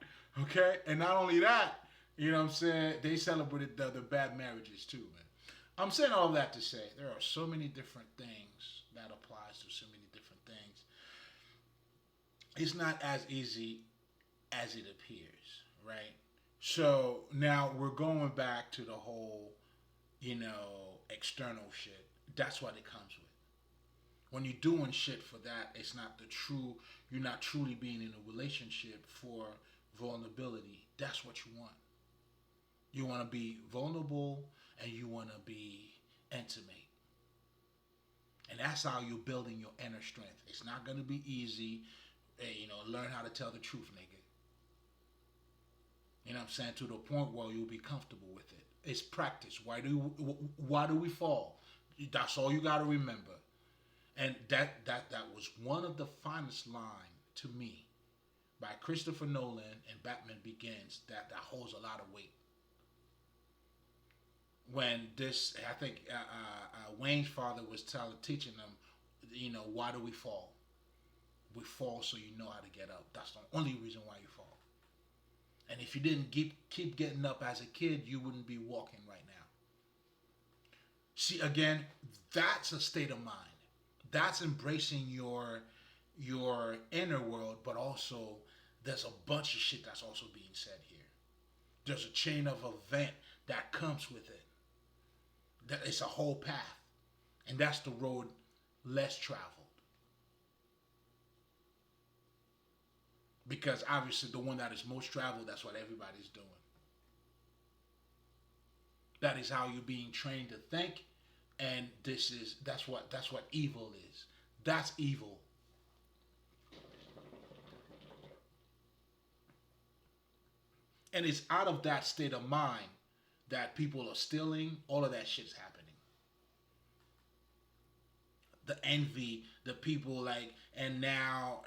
okay? And not only that, you know what I'm saying? They celebrated the bad marriages too, man. I'm saying all that to say there are so many different things that applies to so many different things. It's not as easy as it appears, right? So now we're going back to the whole, external shit. That's what it comes with. When you're doing shit for that, it's not the true. You're not truly being in a relationship for vulnerability. That's what you want. You want to be vulnerable and you want to be intimate. And that's how you're building your inner strength. It's not going to be easy. Learn how to tell the truth, nigga. You know what I'm saying? To the point where you'll be comfortable with it. It's practice. Why do we fall? That's all you got to remember. And that was one of the finest lines to me by Christopher Nolan in Batman Begins that holds a lot of weight. When this, I think Wayne's father was teaching them, why do we fall? We fall so you know how to get up. That's the only reason why you fall. And if you didn't keep getting up as a kid, you wouldn't be walking right now. See, again, that's a state of mind. That's embracing your inner world, but also there's a bunch of shit that's also being said here. There's a chain of event that comes with it. That it's a whole path, and that's the road less traveled. Because obviously the one that is most traveled, that's what everybody's doing. That is how you're being trained to think, and that's what evil is. That's evil. And it's out of that state of mind that people are stealing. All of that shit's happening. The envy, the people and now,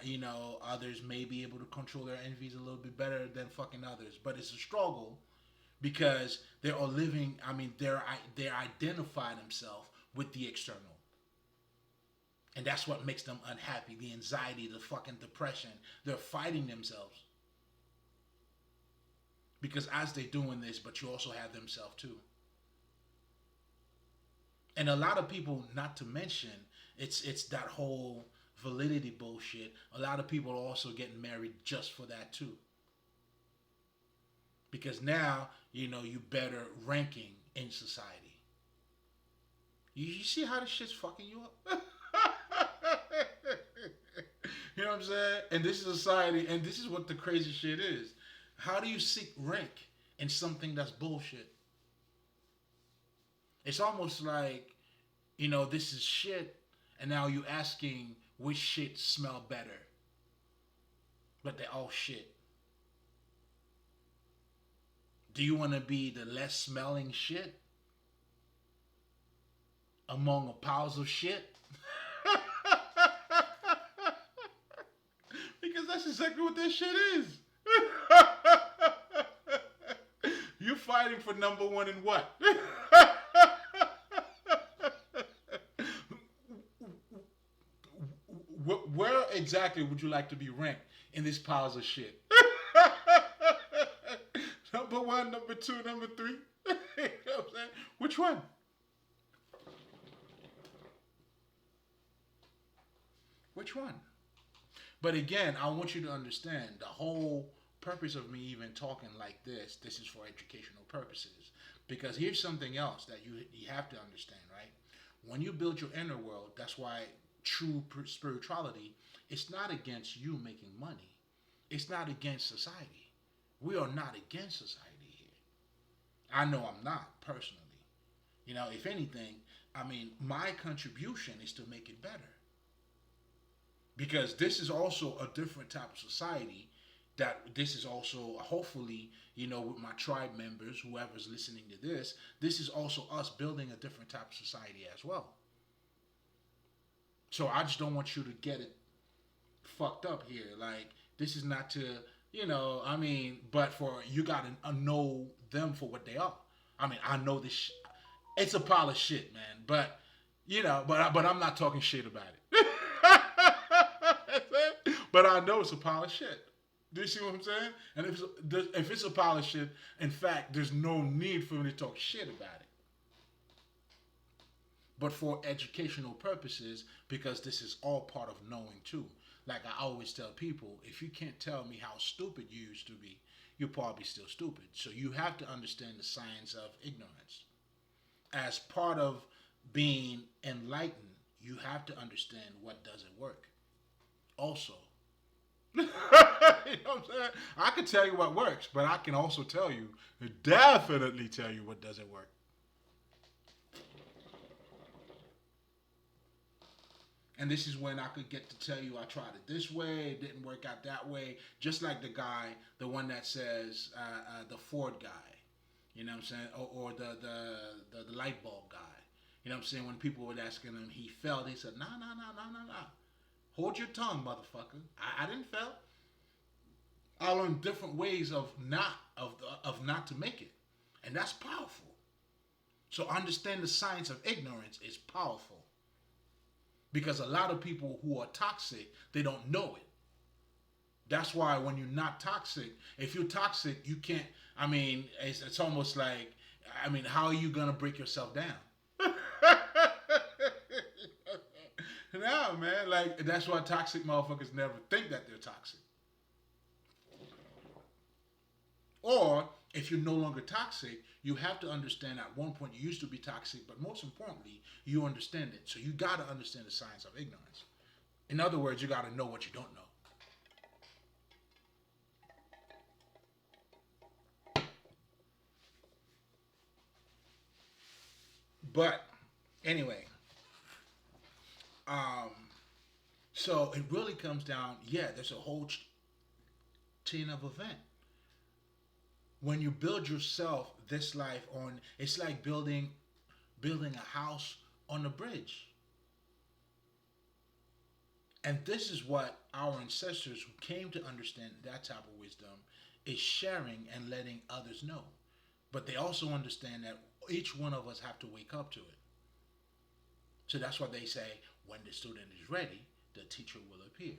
others may be able to control their envies a little bit better than fucking others. But it's a struggle because they are living, they identify themselves with the external. And that's what makes them unhappy. The anxiety, the fucking depression. They're fighting themselves. Because as they're doing this, but you also have themselves too. And a lot of people, not to mention, it's that whole validity bullshit. A lot of people are also getting married just for that too. Because now, you better ranking in society. You see how this shit's fucking you up? You know what I'm saying? And this is society, and this is what the crazy shit is. How do you seek rank in something that's bullshit? It's almost like, this is shit, and now you asking which shit smell better. But they're all shit. Do you want to be the less smelling shit among a piles of shit? Because that's exactly what this shit is. You're fighting for number one in what? Where exactly would you like to be ranked in these piles of shit? Number one, number two, number three? You know what I'm saying? Which one? Which one? But again, I want you to understand the whole purpose of me even talking like this is for educational purposes. Because here's something else that you have to understand, right? When you build your inner world, that's why true spirituality, it's not against you making money. It's not against society. We are not against society here. I know I'm not, personally. If anything, my contribution is to make it better. Because this is also a different type of society that this is also, hopefully, with my tribe members, whoever's listening to this is also us building a different type of society as well. So I just don't want you to get it fucked up here. Like, this is not to, I mean, but for you got to know them for what they are. I mean, I know this. It's a pile of shit, man. But but I'm not talking shit about it. But I know it's a pile of shit. Do you see what I'm saying? And if it's a pile of shit, in fact, there's no need for me to talk shit about it. But for educational purposes, because this is all part of knowing too. Like I always tell people, if you can't tell me how stupid you used to be, you're probably still stupid. So you have to understand the science of ignorance. As part of being enlightened, you have to understand what doesn't work. Also, you know what I'm saying? I can tell you what works, but I can also tell you, definitely tell you what doesn't work. And this is when I could get to tell you I tried it this way, it didn't work out that way. Just like the guy, the one that says the Ford guy, you know what I'm saying, or the light bulb guy. You know what I'm saying? When people were asking him, he failed. He said, "Nah, nah, nah, nah, nah, nah. Hold your tongue, motherfucker. I didn't fail. I learned different ways of not to make it, and that's powerful. So understand the science of ignorance is powerful because a lot of people who are toxic, they don't know it. That's why when you're not toxic, if you're toxic, you can't. I mean, it's almost like, I mean, how are you gonna break yourself down? No, man. Like that's why toxic motherfuckers never think that they're toxic. Or if you're no longer toxic, you have to understand at one point you used to be toxic, but most importantly, you understand it. So you got to understand the science of ignorance. In other words, you got to know what you don't know. But anyway, um, so it really comes down. Yeah, there's a whole chain of event. When you build yourself this life on, it's like building a house on a bridge. And this is what our ancestors who came to understand that type of wisdom is sharing and letting others know. But they also understand that each one of us have to wake up to it. So that's why they say when the student is ready, the teacher will appear.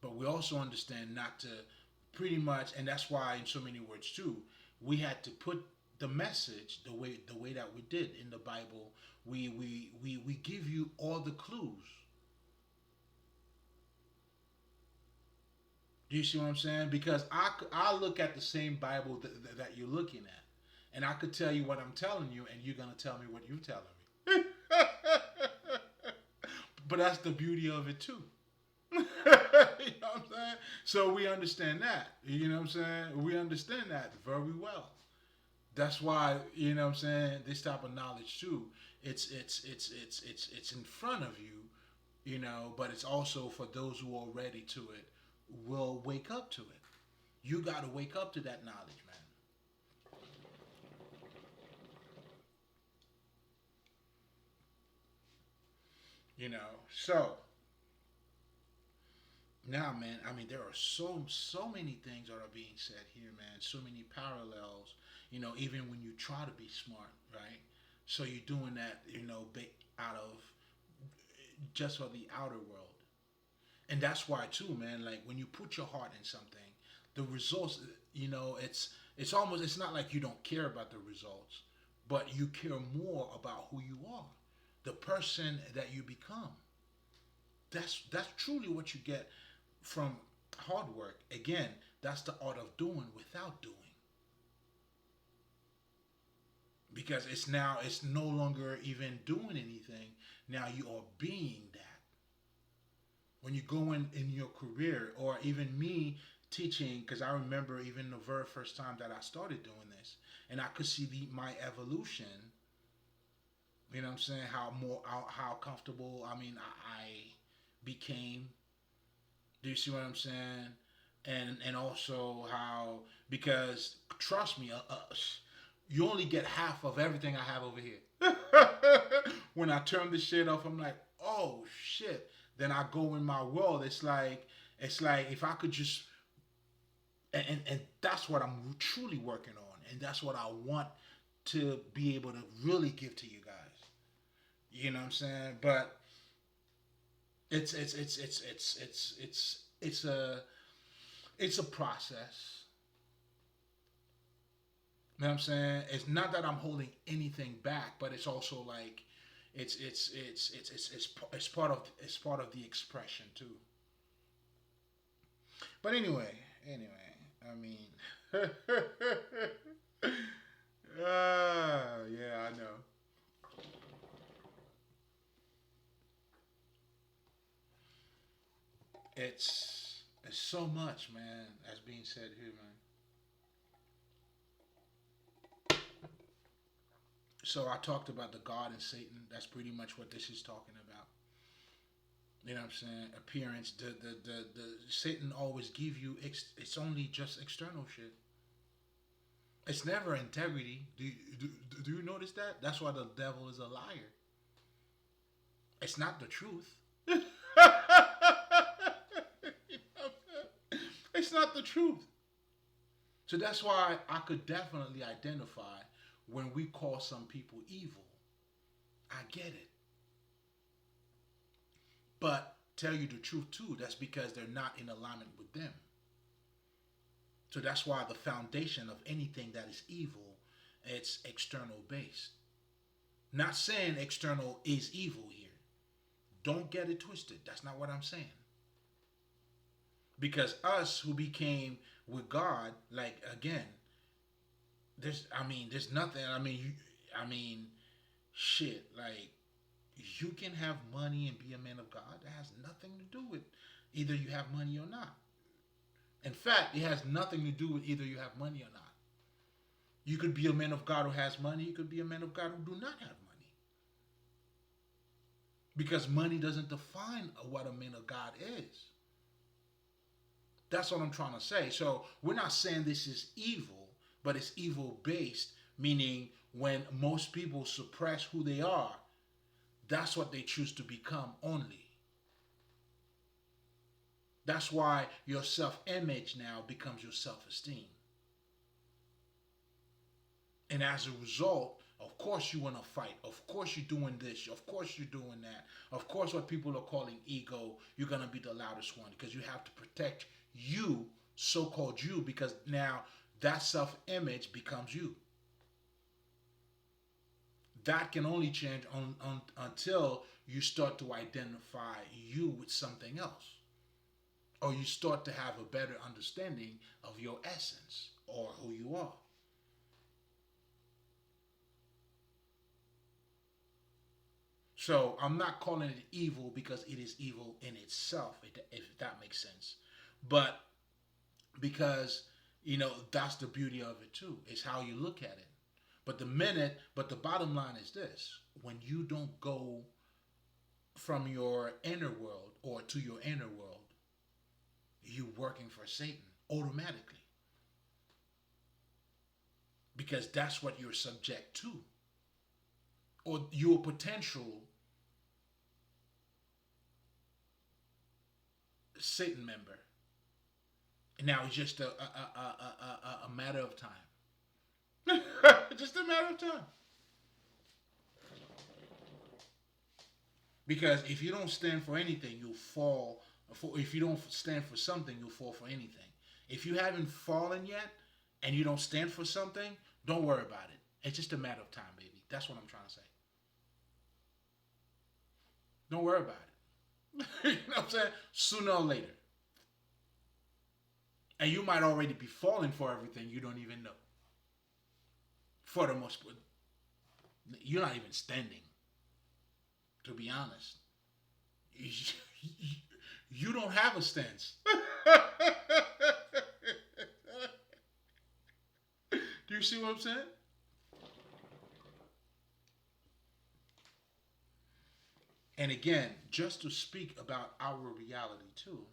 But we also understand not to pretty much, and that's why in so many words too, we had to put the message the way that we did in the Bible. We give you all the clues. Do you see what I'm saying? Because I look at the same Bible that you're looking at, and I could tell you what I'm telling you, and you're gonna tell me what you're telling me. But that's the beauty of it too. You know what I'm saying? So we understand that. You know what I'm saying? We understand that very well. That's why, you know what I'm saying, this type of knowledge too, it's in front of you, but it's also for those who are ready to it, will wake up to it. You gotta wake up to that knowledge, man. So now, man, I mean, there are so many things that are being said here, man. So many parallels. Even when you try to be smart, right? So you're doing that, out of just for the outer world, and that's why too, man. Like when you put your heart in something, the results, it's almost it's not like you don't care about the results, but you care more about who you are, the person that you become. That's truly what you get from hard work. Again, that's the art of doing without doing. Because it's no longer even doing anything. Now you are being that. When you go in your career, or even me teaching, because I remember even the very first time that I started doing this, and I could see my evolution. You know what I'm saying? How comfortable. I mean, I became. Do you see what I'm saying? And also how, because trust me, you only get half of everything I have over here. When I turn this shit off, I'm like, oh shit, then I go in my world. It's like if I could just and that's what I'm truly working on, and that's what I want to be able to really give to you guys. You know what I'm saying? But it's a process. You know what I'm saying? It's not that I'm holding anything back, but it's also like it's part of the expression too. But anyway, I mean, yeah, I know. It's so much, man, as being said here, man. So I talked about the God and Satan. That's pretty much what this is talking about. You know what I'm saying? Appearance. The Satan always give you. It's only just external shit. It's never integrity. Do you notice that? That's why the devil is a liar. It's not the truth. It's not the truth. So that's why I could definitely identify when we call some people evil. I get it. But tell you the truth too, that's because they're not in alignment with them. So that's why the foundation of anything that is evil, it's external based. Not saying external is evil here. Don't get it twisted. That's not what I'm saying. Because us who became with God, like again, there's nothing. Shit. Like you can have money and be a man of God. That has nothing to do with either you have money or not. In fact, it has nothing to do with either you have money or not. You could be a man of God who has money. You could be a man of God who do not have money. Because money doesn't define what a man of God is. That's what I'm trying to say. So we're not saying this is evil, but it's evil based, meaning when most people suppress who they are, that's what they choose to become only. That's why your self image now becomes your self esteem. And as a result, of course you want to fight. Of course you're doing this. Of course you're doing that. Of course what people are calling ego, you're going to be the loudest one because you have to protect you, so-called you, because now that self-image becomes you. That can only change until you start to identify you with something else. Or you start to have a better understanding of your essence or who you are. So I'm not calling it evil because it is evil in itself, if that makes sense. But because, that's the beauty of it too. It's how you look at it. But the bottom line is this: when you don't go from your inner world or to your inner world, you working for Satan automatically. Because that's what you're subject to. Or your potential Satan member. Now it's just a matter of time. Just a matter of time. Because if you don't stand for anything, you'll fall. If you don't stand for something, you'll fall for anything. If you haven't fallen yet and you don't stand for something, don't worry about it. It's just a matter of time, baby. That's what I'm trying to say. Don't worry about it. You know what I'm saying? Sooner or later. And you might already be falling for everything you don't even know. For the most part, you're not even standing, to be honest. You don't have a stance. Do you see what I'm saying? And again, just to speak about our reality too,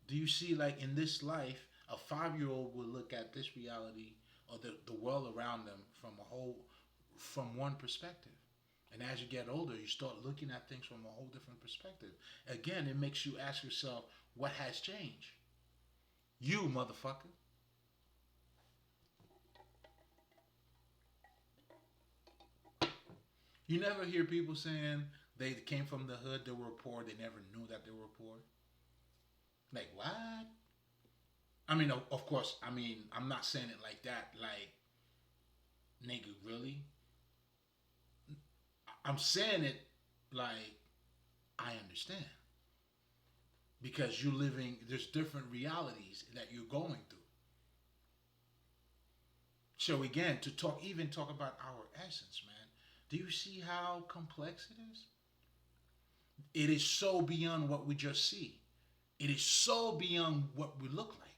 do you see, like in this life, a 5-year-old will look at this reality or the world around them from one perspective. And as you get older, you start looking at things from a whole different perspective. Again, it makes you ask yourself, what has changed? You, motherfucker. You never hear people saying they came from the hood, they were poor, they never knew that they were poor. Like, what? I mean, of course, I mean, I'm not saying it like that. Like, nigga, really? I'm saying it like I understand because you're living. There's different realities that you're going through. So again, to talk, even talk about our essence, man. Do you see how complex it is? It is so beyond what we just see. It is so beyond what we look like.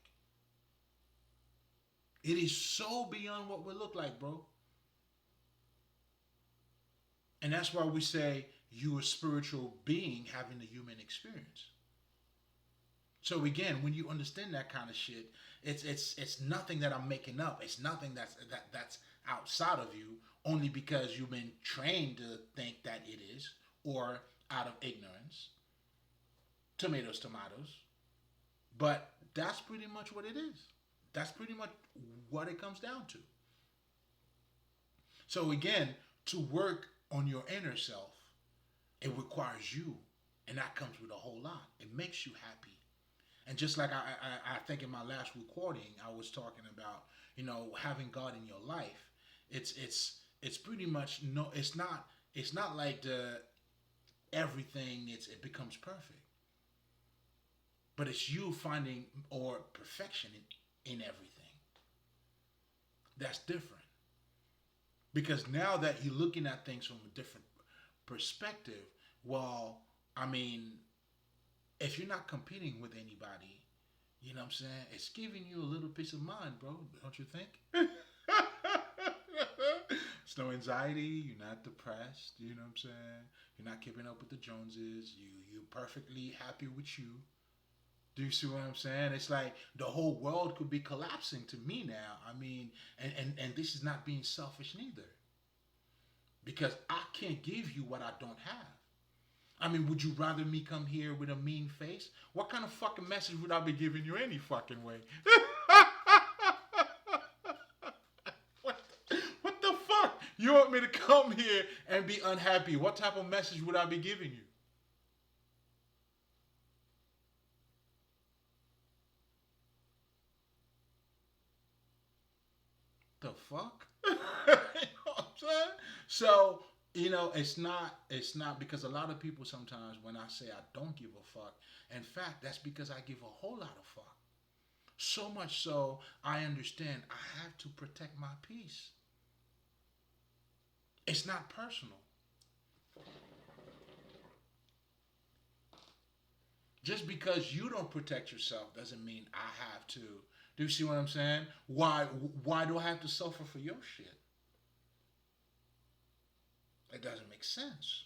It is so beyond what we look like, bro. And that's why we say you're a spiritual being having a human experience. So again, when you understand that kind of shit, it's nothing that I'm making up. It's nothing that's outside of you only because you've been trained to think that it is, or out of ignorance. Tomatoes, tomatoes. But that's pretty much what it is. That's pretty much what it comes down to. So again, to work on your inner self, it requires you, and that comes with a whole lot. It makes you happy. And just like I think in my last recording, I was talking about, having God in your life. It's pretty much no. It's not like the everything. It becomes perfect, but it's you finding or perfection in everything. That's different because now that you're looking at things from a different perspective, well, I mean, if you're not competing with anybody, you know what I'm saying? It's giving you a little peace of mind, bro. Don't you think? It's no anxiety. You're not depressed. You know what I'm saying? You're not keeping up with the Joneses. You're perfectly happy with you. Do you see what I'm saying? It's like the whole world could be collapsing to me now. I mean, and this is not being selfish neither. Because I can't give you what I don't have. I mean, would you rather me come here with a mean face? What kind of fucking message would I be giving you any fucking way? what the fuck? You want me to come here and be unhappy? What type of message would I be giving you? The fuck? You know what I'm saying? So, it's not because a lot of people sometimes when I say I don't give a fuck, in fact, that's because I give a whole lot of fuck. So much so I understand I have to protect my peace. It's not personal. Just because you don't protect yourself doesn't mean I have to. Do you see what I'm saying? Why do I have to suffer for your shit? It doesn't make sense.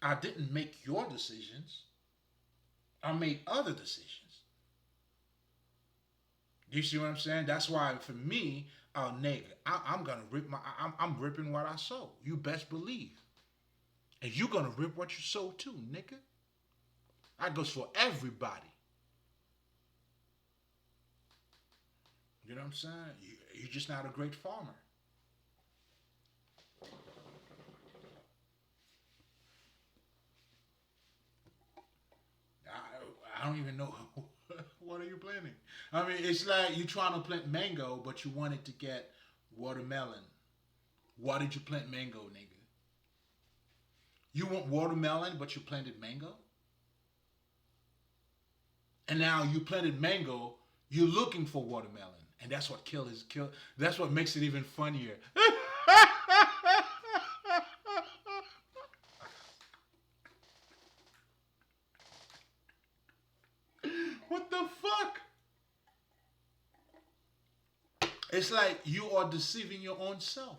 I didn't make your decisions. I made other decisions. Do you see what I'm saying? That's why for me, nigga, I'm gonna rip I'm ripping what I sow. You best believe. And you gonna rip what you sow too, nigga. That goes for everybody. You know what I'm saying? You're just not a great farmer. I don't even know. What are you planting? I mean, it's like you trying to plant mango, but you wanted to get watermelon. Why did you plant mango, nigga? You want watermelon, but you planted mango? And now you planted mango, you're looking for watermelon. And that's what kill. That's what makes it even funnier. What the fuck? It's like you are deceiving your own self.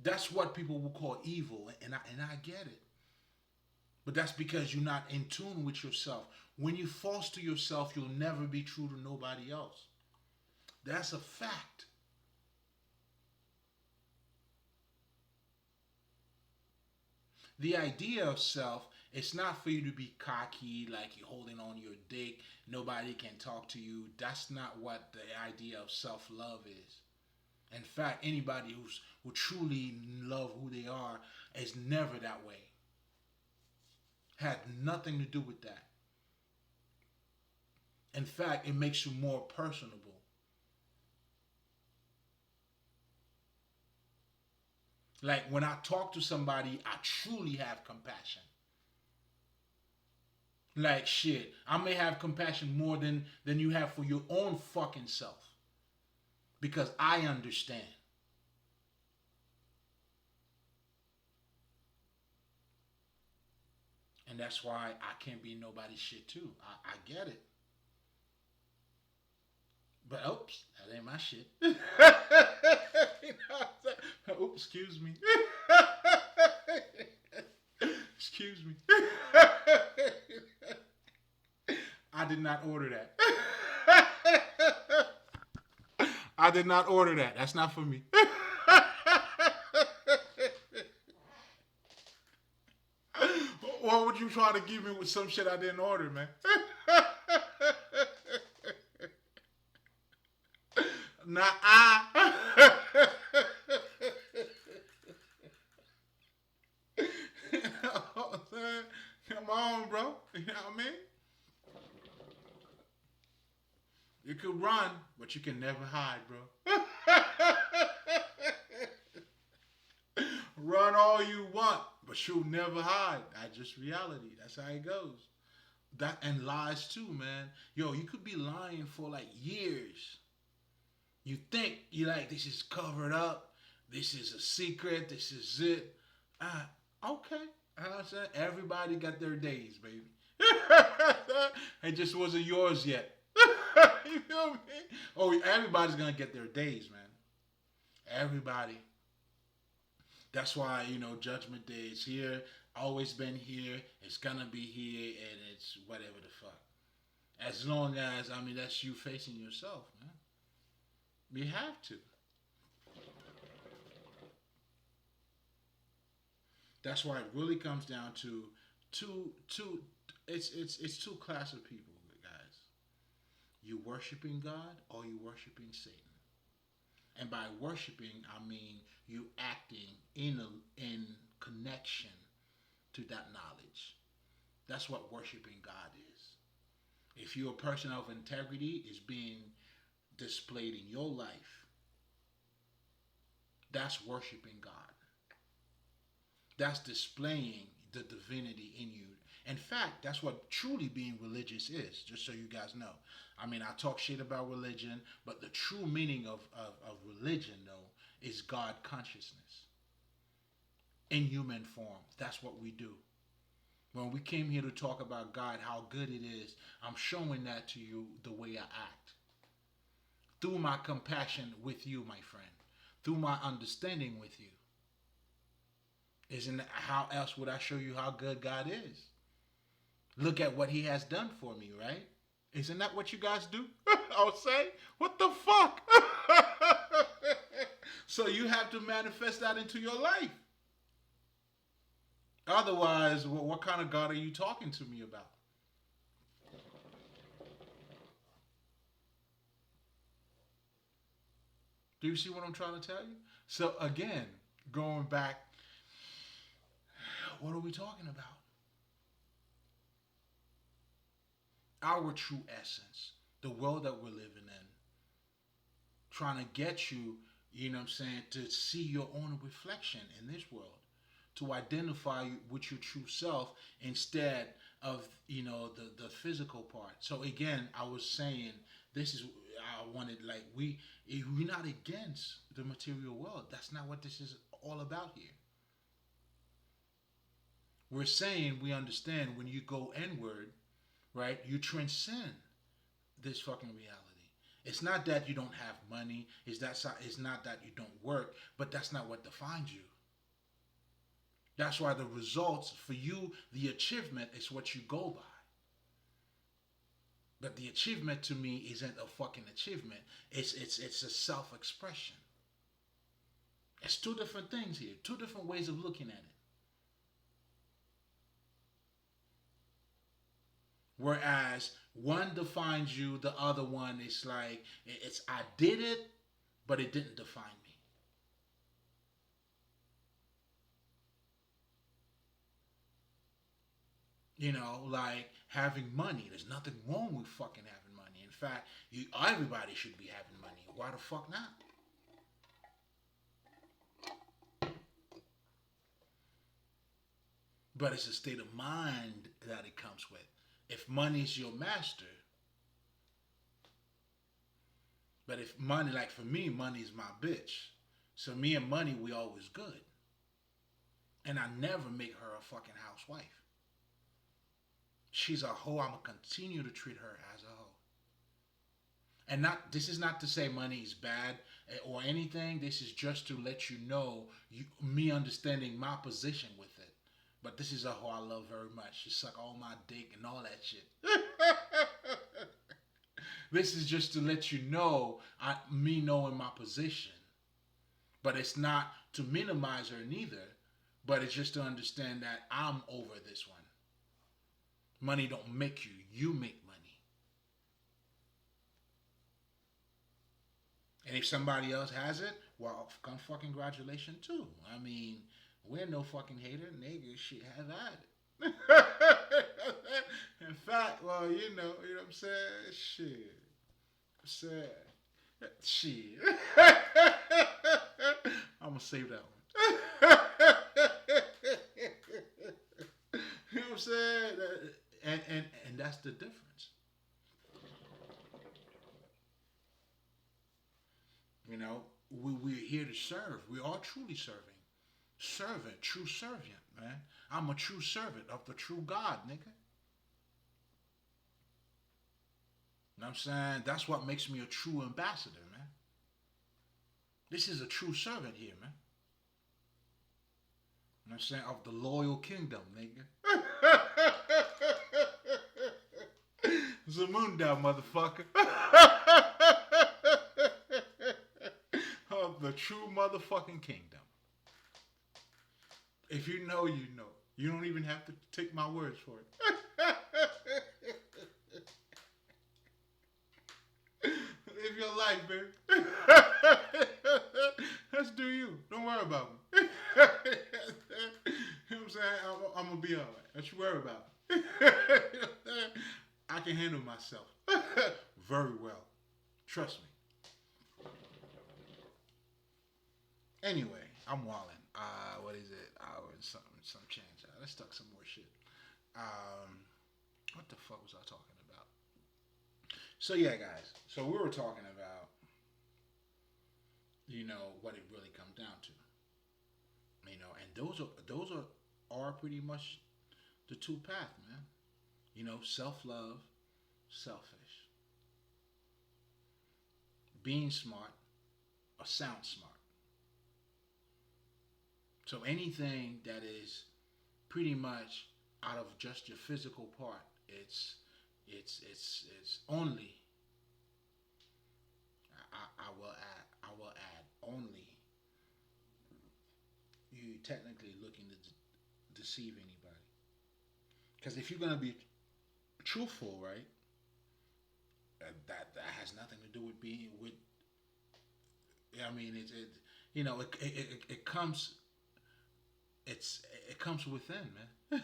That's what people will call evil, and I get it. But that's because you're not in tune with yourself. When you false to yourself, you'll never be true to nobody else. That's a fact. The idea of self, it's not for you to be cocky, like you're holding on your dick, nobody can talk to you. That's not what the idea of self love is. In fact, anybody who truly love who they are is never that way. Had nothing to do with that. In fact, it makes you more personable. Like when I talk to somebody, I truly have compassion. Like shit, I may have compassion more than you have for your own fucking self because I understand. And that's why I can't be nobody's shit too. I get it. But oops, that ain't my shit. Oops, excuse me. Excuse me. I did not order that. I did not order that. That's not for me. What would you try to give me with some shit I didn't order, man? Nah, come on, bro. You know what I mean? You could run, but you can never hide, bro. Run all you want, but you'll never hide. That's just reality. That's how it goes. That and lies too, man. Yo, you could be lying for like years. You think you like this is covered up. This is a secret. This is it. Okay. I said everybody got their days, baby. It just wasn't yours yet. You feel me? Oh, everybody's gonna get their days, man. Everybody. That's why Judgment Day is here. Always been here. It's gonna be here, and it's whatever the fuck. As long as that's you facing yourself, man. We have to. That's why it really comes down to two. It's two class of people, guys. You worshiping God or you worshiping Satan. And by worshiping, I mean you acting in connection to that knowledge. That's what worshiping God is. If you're a person of integrity, is being displayed in your life. That's worshiping God. That's displaying the divinity in you. In fact, that's what truly being religious is, just so you guys know. I talk shit about religion, but the true meaning of religion, though, is God consciousness in human form. That's what we do. When we came here to talk about God, how good it is, I'm showing that to you the way I act. Through my compassion with you, my friend. Through my understanding with you. Isn't that, how else would I show you how good God is? Look at what he has done for me, right? Isn't that what you guys do? I'll say, what the fuck? So you have to manifest that into your life. Otherwise, what kind of God are you talking to me about? Do you see what I'm trying to tell you? So again, going back, what are we talking about? Our true essence, the world that we're living in, trying to get you, to see your own reflection in this world, to identify with your true self instead of, the physical part. So again, I was saying, this is, I wanted, like, we're not against the material world. That's not what this is all about here. We're saying we understand when you go inward, right? You transcend this fucking reality. It's not that you don't have money. It's not that you don't work, but that's not what defines you. That's why the results for you, the achievement is what you go by. But the achievement to me isn't a fucking achievement. It's a self-expression. It's two different things here, two different ways of looking at it. Whereas one defines you, the other one is like it's I did it, but it didn't define me. Like having money. There's nothing wrong with fucking having money. In fact, everybody should be having money. Why the fuck not? But it's a state of mind that it comes with. If money is your master, but if money, like for me, money is my bitch. So me and money, we always good. And I never make her a fucking housewife. She's a hoe. I'm gonna continue to treat her as a hoe. And not this is not to say money is bad or anything. This is just to let you know me understanding my position with it. But this is a hoe I love very much. She suck all my dick and all that shit. This is just to let you know me knowing my position. But it's not to minimize her neither. But it's just to understand that I'm over this one. Money don't make you. You make money. And if somebody else has it, well, come fucking congratulations too. I mean, we're no fucking hater. Nigga, shit, have at it. In fact, well, you know what I'm saying? Shit. I'm saying. Shit. I'm gonna save that one. You know what I'm saying? And that's the difference. We're here to serve. We are truly serving. Servant, true servant, man. I'm a true servant of the true God, nigga. You know what I'm saying? That's what makes me a true ambassador, man. This is a true servant here, man. You know what I'm saying? Of the loyal kingdom, nigga. Zamunda, motherfucker. Of the true motherfucking kingdom. If you know, you know. You don't even have to take my words for it. Live your life, baby. Let's do you. Don't worry about me. You know what I'm saying? I'm going to be all right. Don't you worry about it. I can handle myself very well. Trust me. Anyway, I'm wildin'. What is it? Hour and some change. Let's talk some more shit. What the fuck was I talking about? So yeah, guys. So we were talking about, what it really comes down to. And those are pretty much the two paths, man. Self-love, selfish. Being smart, or sound smart. So anything that is pretty much out of just your physical part, it's only I will add only you technically looking to deceive anybody. Because if you're gonna be truthful, right, that has nothing to do with being with. I mean, it comes. It comes within, man.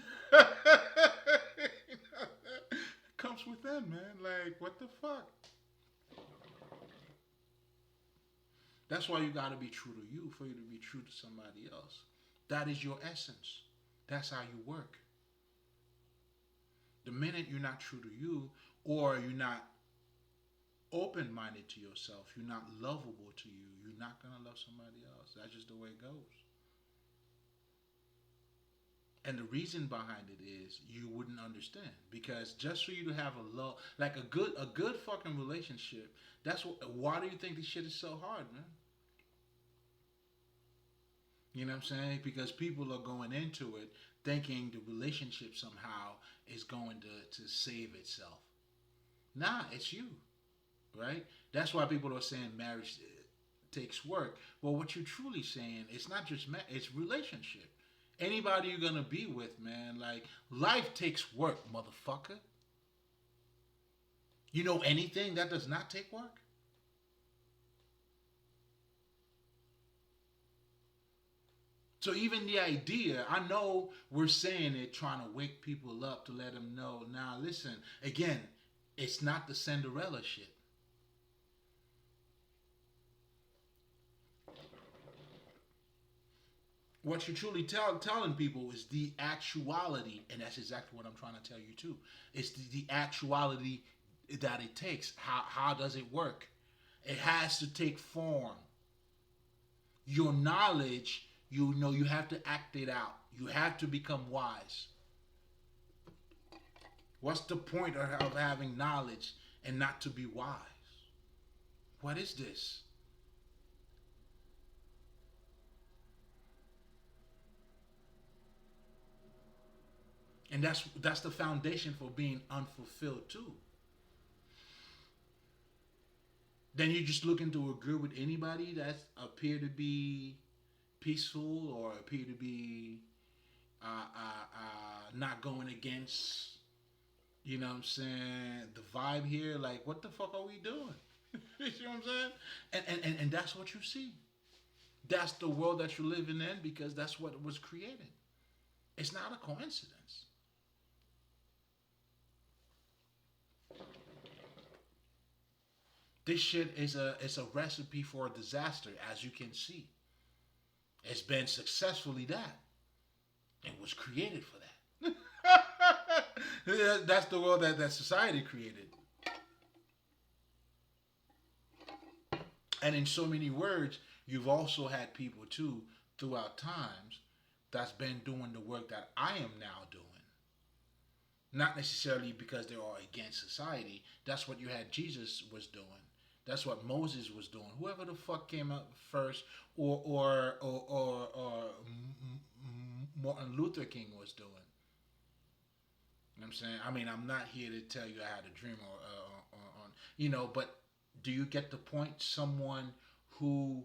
It comes within, man. Like, what the fuck? That's why you gotta be true to you for you to be true to somebody else. That is your essence. That's how you work. The minute you're not true to you, or you're not open-minded to yourself, you're not lovable to you, you're not gonna love somebody else. That's just the way it goes. And the reason behind it is you wouldn't understand, because just for you to have a love, like a good fucking relationship, why do you think this shit is so hard, man? You know what I'm saying? Because people are going into it thinking the relationship somehow is going to save itself. Nah, it's you, right? That's why people are saying marriage takes work. Well, what you're truly saying, it's not just it's relationship. Anybody you're gonna be with, man, like life takes work, motherfucker. You know anything that does not take work? So even the idea, I know we're saying it trying to wake people up to let them know. Now listen, again, it's not the Cinderella shit. What you're truly telling people is the actuality, and that's exactly what I'm trying to tell you too. It's the actuality that it takes. How does it work? It has to take form. Your knowledge, you know, you have to act it out. You have to become wise. What's the point of having knowledge and not to be wise? What is this? And that's the foundation for being unfulfilled too. Then you just looking to agree with anybody that appear to be peaceful or appear to be not going against, you know what I'm saying, the vibe here. Like, what the fuck are we doing? You see what I'm saying? And that's what you see. That's the world that you're living in because that's what was created. It's not a coincidence. This shit is a recipe for a disaster, as you can see. It's been successfully that. It was created for that. That's the world that society created. And in so many words, you've also had people too throughout times that's been doing the work that I am now doing. Not necessarily because they are against society. That's what you had Jesus was doing. That's what Moses was doing. Whoever the fuck came up first, or Martin Luther King was doing. You know what I'm saying? I mean, I'm not here to tell you I had a dream but do you get the point? Someone who,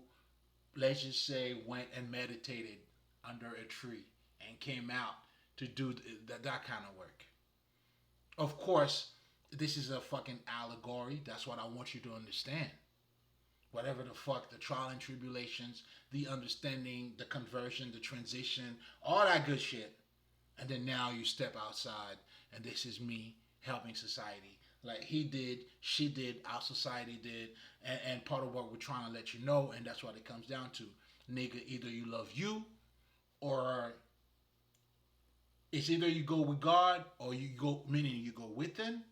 let's just say, went and meditated under a tree and came out to do that kind of work. Of course, this is a fucking allegory. That's what I want you to understand. Whatever the fuck, the trial and tribulations, the understanding, the conversion, the transition, all that good shit. And then now you step outside, and this is me helping society. Like he did, she did, our society did, and part of what we're trying to let you know, and that's what it comes down to. Nigga, either you love you, or it's either you go with God, or you go, meaning you go with Him,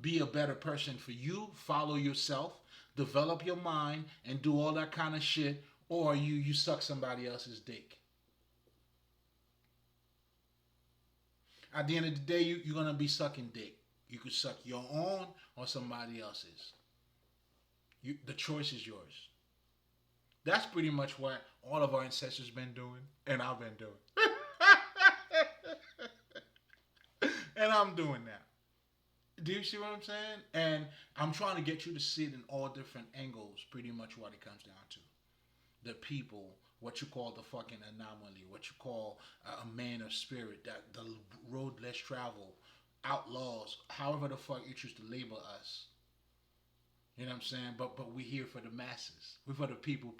be a better person for you, follow yourself, develop your mind, and do all that kind of shit, or you suck somebody else's dick. At the end of the day, you're going to be sucking dick. You could suck your own or somebody else's. The choice is yours. That's pretty much what all of our ancestors been doing, and I've been doing. And I'm doing that. Do you see what I'm saying? And I'm trying to get you to see it in all different angles, pretty much what it comes down to. The people, what you call the fucking anomaly, what you call a man of spirit, that the road less traveled, outlaws, however the fuck you choose to label us. You know what I'm saying? But we're here for the masses. We're for the people.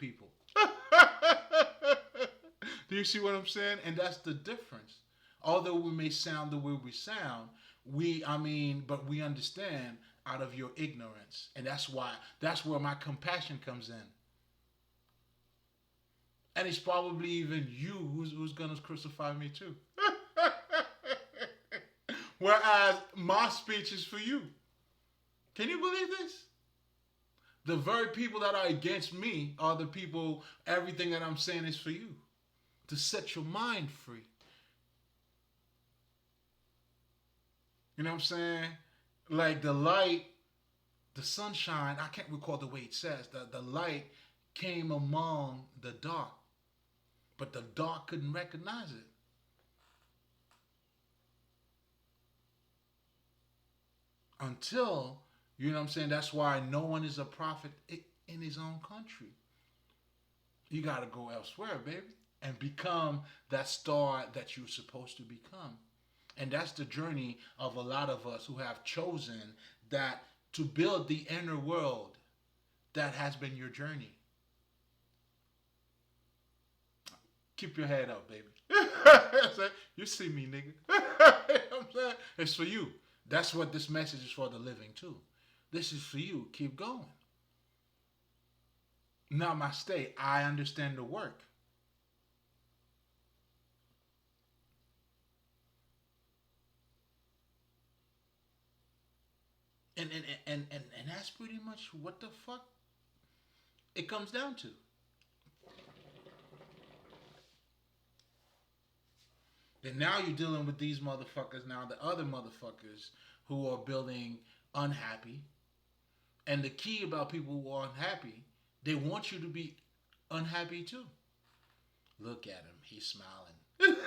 Do you see what I'm saying? And that's the difference. Although we may sound the way we sound, but we understand out of your ignorance. And that's where my compassion comes in. And it's probably even you who's going to crucify me too. Whereas my speech is for you. Can you believe this? The very people that are against me are the people, everything that I'm saying is for you. To set your mind free. You know what I'm saying? Like the light, the sunshine, I can't recall the way it says, the light came among the dark. But the dark couldn't recognize it. Until, you know what I'm saying? That's why no one is a prophet in his own country. You got to go elsewhere, baby, and become that star that you're supposed to become. And that's the journey of a lot of us who have chosen that to build the inner world that has been your journey. Keep your head up, baby. You see me, nigga. You know what I'm saying? It's for you. That's what this message is for, the living too. This is for you. Keep going. Namaste. I understand the work. And that's pretty much what the fuck it comes down to. And now you're dealing with these motherfuckers now, the other motherfuckers who are building unhappy. And the key about people who are unhappy, they want you to be unhappy too. Look at him, he's smiling.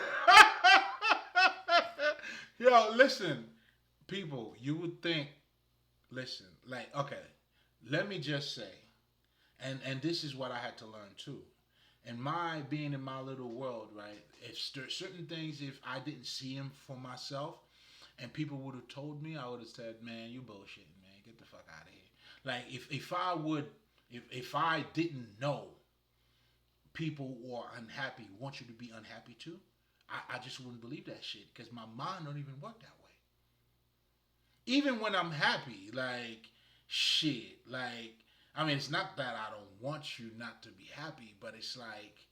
Yo, listen, people, you would think, listen, like, okay, let me just say, and this is what I had to learn too. And my being in my little world, right? If certain things, if I didn't see them for myself, and people would have told me, I would have said, "Man, you bullshitting, man. Get the fuck out of here." Like if I would, if I didn't know people who are unhappy want you to be unhappy too, I just wouldn't believe that shit because my mind don't even work that way. Even when I'm happy, like shit, like I mean, it's not that I don't want you not to be happy, but it's like,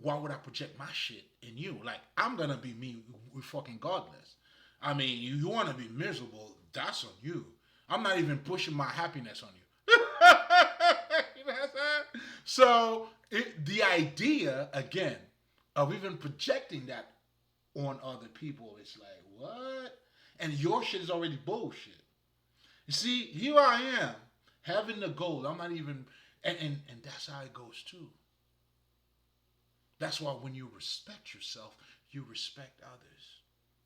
why would I project my shit in you? Like, I'm gonna be me fucking godless. I mean, you want to be miserable, that's on you. I'm not even pushing my happiness on you. You know what I'm saying? So, the idea, again, of even projecting that on other people, it's like, what? And your shit is already bullshit. You see, here I am, having the goal. I'm not even, and that's how it goes too. That's why when you respect yourself, you respect others.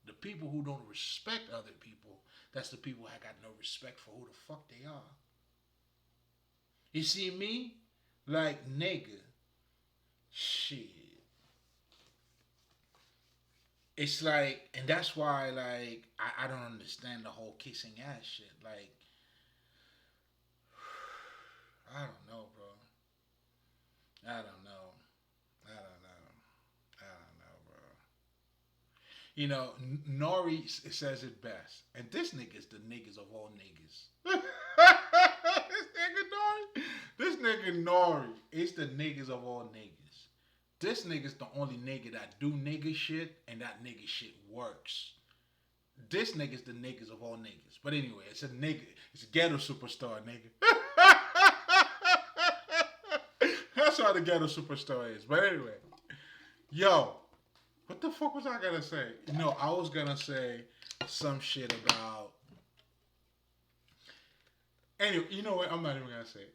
The people who don't respect other people, that's the people who got no respect for who the fuck they are. You see me? Like, nigga, shit. It's like, and that's why, like, I don't understand the whole kissing ass shit. Like, I don't know, bro. I don't know. I don't know. I don't know, bro. You know, Nori says it best. And this nigga's the niggas of all niggas. This nigga Nori is the niggas of all niggas. This nigga's the only nigga that do nigga shit and that nigga shit works. This nigga's the niggas of all niggas. But anyway, it's a nigga. It's a ghetto superstar, nigga. That's how the ghetto superstar is. But anyway, yo, what the fuck was I gonna say? No, I was gonna say some shit about. Anyway, you know what? I'm not even gonna say it.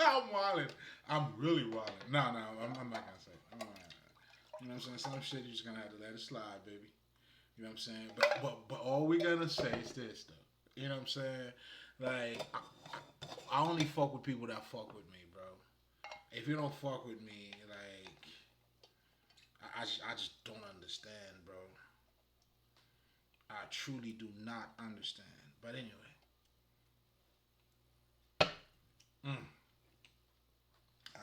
I'm wilding. I'm really wilding. No, I'm not gonna say it. I'm not gonna, you know what I'm saying? Some shit you're just gonna have to let it slide, baby. You know what I'm saying? But all we gonna say is this though. You know what I'm saying? Like I only fuck with people that fuck with me, bro. If you don't fuck with me, like I just don't understand, bro. I truly do not understand. But anyway. I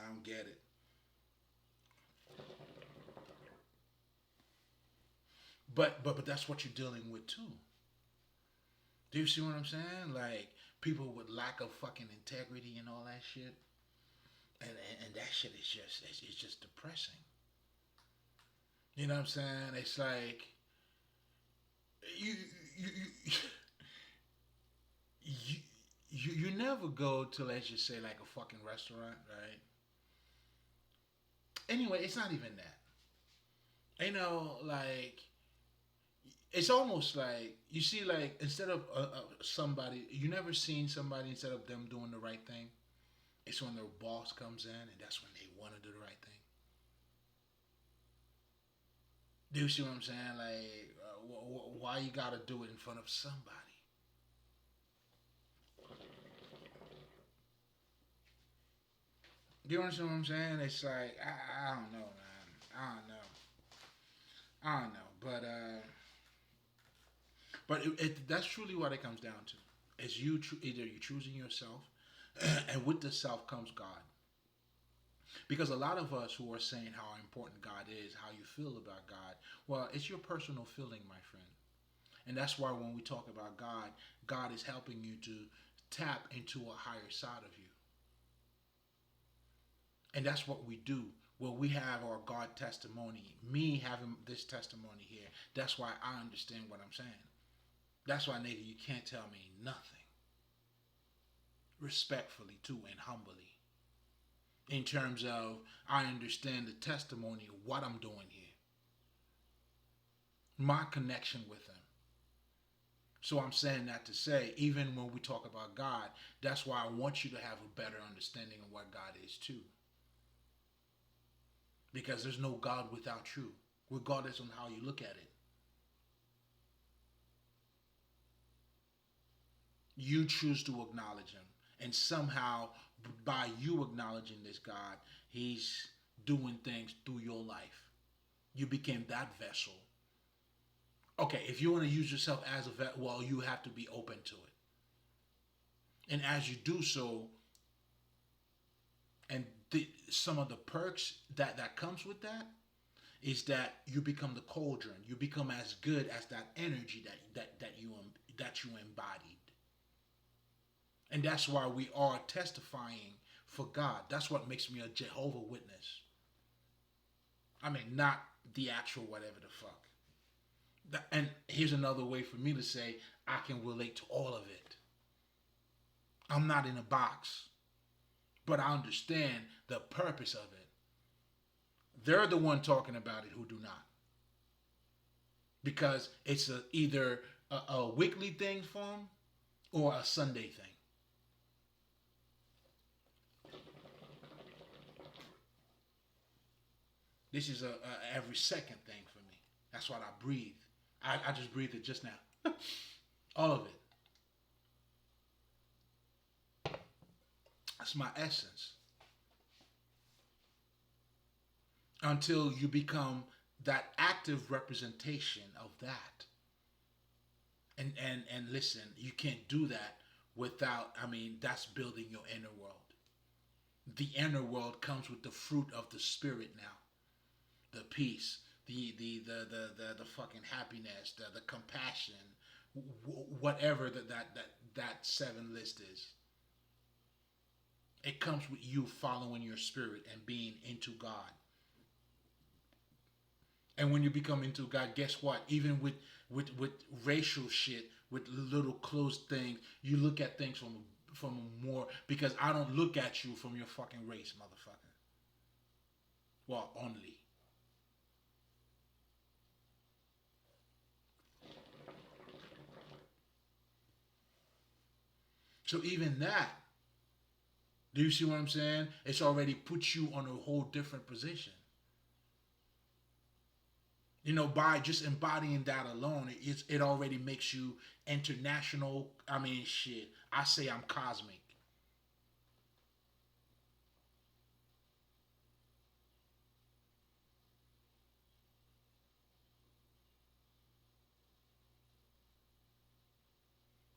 don't get it. But that's what you're dealing with too. Do you see what I'm saying? Like people with lack of fucking integrity and all that shit, and that shit is just it's just depressing. You know what I'm saying? It's like you you you you, you never go to, let's just say, like a fucking restaurant, right? Anyway, it's not even that. You know, like it's almost like you see, like instead of somebody, you never seen somebody instead of them doing the right thing. It's when their boss comes in, and that's when they want to do the right thing. Do you see what I'm saying? Like, why you gotta do it in front of somebody? Do you understand what I'm saying? It's like I don't know, man. I don't know. I don't know, but that's truly what it comes down to. As either you choosing yourself, and with the self comes God. Because a lot of us who are saying how important God is, how you feel about God, well, it's your personal feeling, my friend. And that's why when we talk about God, God is helping you to tap into a higher side of you. And that's what we do. Well, we have our God testimony. Me having this testimony here, that's why I understand what I'm saying. That's why, nigga, you can't tell me nothing. Respectfully, too, and humbly. In terms of, I understand the testimony of what I'm doing here. My connection with Him. So I'm saying that to say, even when we talk about God, that's why I want you to have a better understanding of what God is, too. Because there's no God without you, regardless on how you look at it. You choose to acknowledge Him. And somehow, by you acknowledging this God, He's doing things through your life. You became that vessel. Okay, if you want to use yourself as a vessel, well, you have to be open to it. And as you do so, and some of the perks that comes with that is that you become the cauldron. You become as good as that energy that you embodied. And that's why we are testifying for God. That's what makes me a Jehovah Witness. I mean, not the actual whatever the fuck. And here's another way for me to say I can relate to all of it. I'm not in a box, but I understand the purpose of it. They're the one talking about it who do not. Because it's either a weekly thing for them or a Sunday thing. This is a every second thing for me. That's what I breathe. I just breathed it just now. All of it. That's my essence. Until you become that active representation of that. And listen, you can't do that without, I mean, that's building your inner world. The inner world comes with the fruit of the spirit now. The peace, the fucking happiness, the compassion, whatever that seven list is. It comes with you following your spirit and being into God. And when you become into God, guess what? Even with racial shit, with little close things, you look at things from more, because I don't look at you from your fucking race, motherfucker. Well, only. So even that, do you see what I'm saying? It's already put you on a whole different position. You know, by just embodying that alone, it already makes you international. I mean, shit. I say I'm cosmic.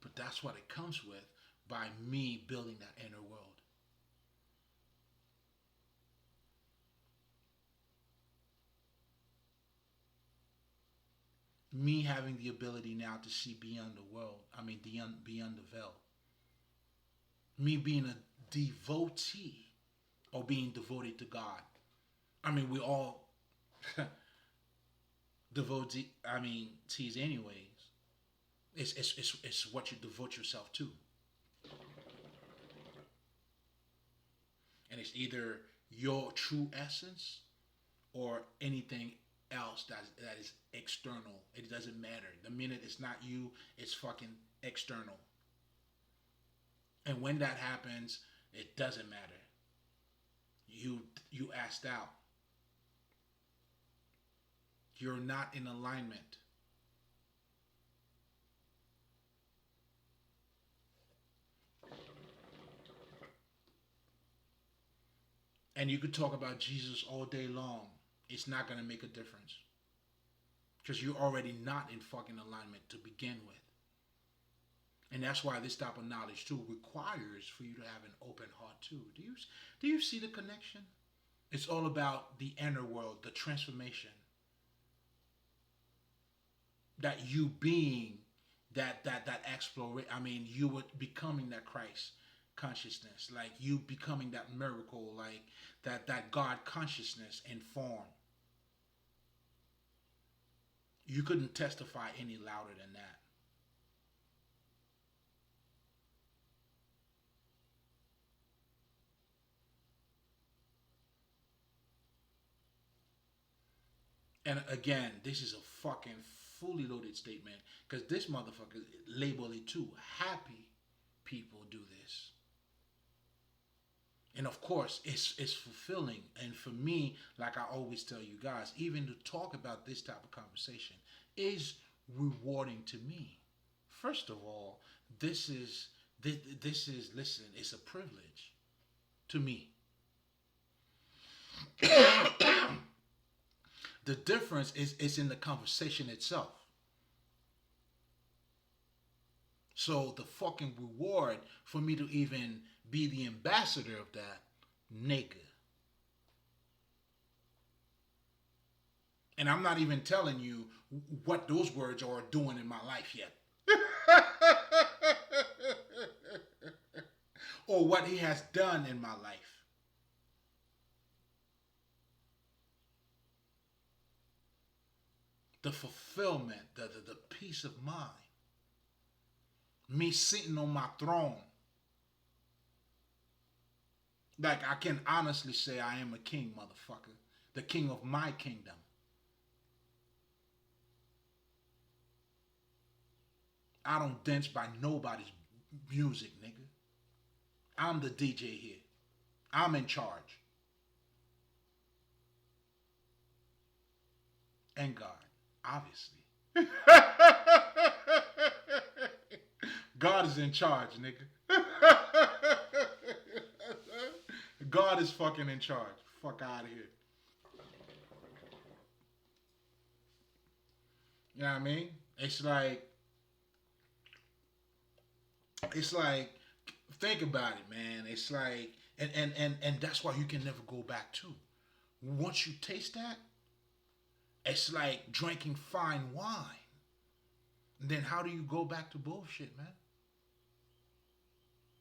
But that's what it comes with by me building that inner world. Me having the ability now to see beyond the world. I mean, beyond the veil. Me being a devotee or being devoted to God. I mean, we all devotee. I mean, tease anyways. It's what you devote yourself to, and it's either your true essence or anything else that is external. It doesn't matter. The minute it's not you, it's fucking external. And when that happens, it doesn't matter. You asked out. You're not in alignment. And you could talk about Jesus all day long. It's not going to make a difference. Because you're already not in fucking alignment to begin with. And that's why this type of knowledge too requires for you to have an open heart too. Do you see the connection? It's all about the inner world, the transformation that you being that exploration. I mean, you were becoming that Christ consciousness, like you becoming that miracle, like that God consciousness in form. You couldn't testify any louder than that. And again, this is a fucking fully loaded statement because this motherfucker labeled it too. Happy people do this. And of course, it's fulfilling. And for me, like I always tell you guys, even to talk about this type of conversation is rewarding to me. First of all, this is listen, it's a privilege to me. The difference is in the conversation itself. So the fucking reward for me to even be the ambassador of that nigga. And I'm not even telling you what those words are doing in my life yet. Or what he has done in my life. The fulfillment, the peace of mind. Me sitting on my throne. Like I can honestly say I am a king, motherfucker. The king of my kingdom. I don't dance by nobody's music, nigga. I'm the DJ here. I'm in charge. And God, obviously. God is in charge, nigga. God is fucking in charge. Fuck out of here. You know what I mean? It's like think about it, man. It's like and that's why you can never go back to. Once you taste that, it's like drinking fine wine. And then how do you go back to bullshit, man?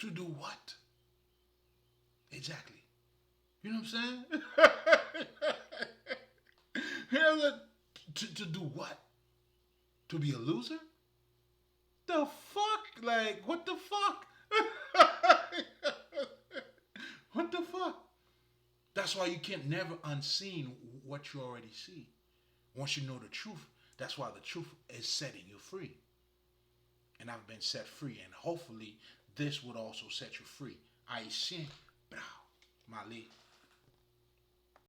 To do what? Exactly. You know what I'm saying? You know, to do what? To be a loser? The fuck? Like, what the fuck? What the fuck? That's why you can't never unseen what you already see. Once you know the truth, that's why the truth is setting you free. And I've been set free, and hopefully this would also set you free. Aishin, bravo, Mali.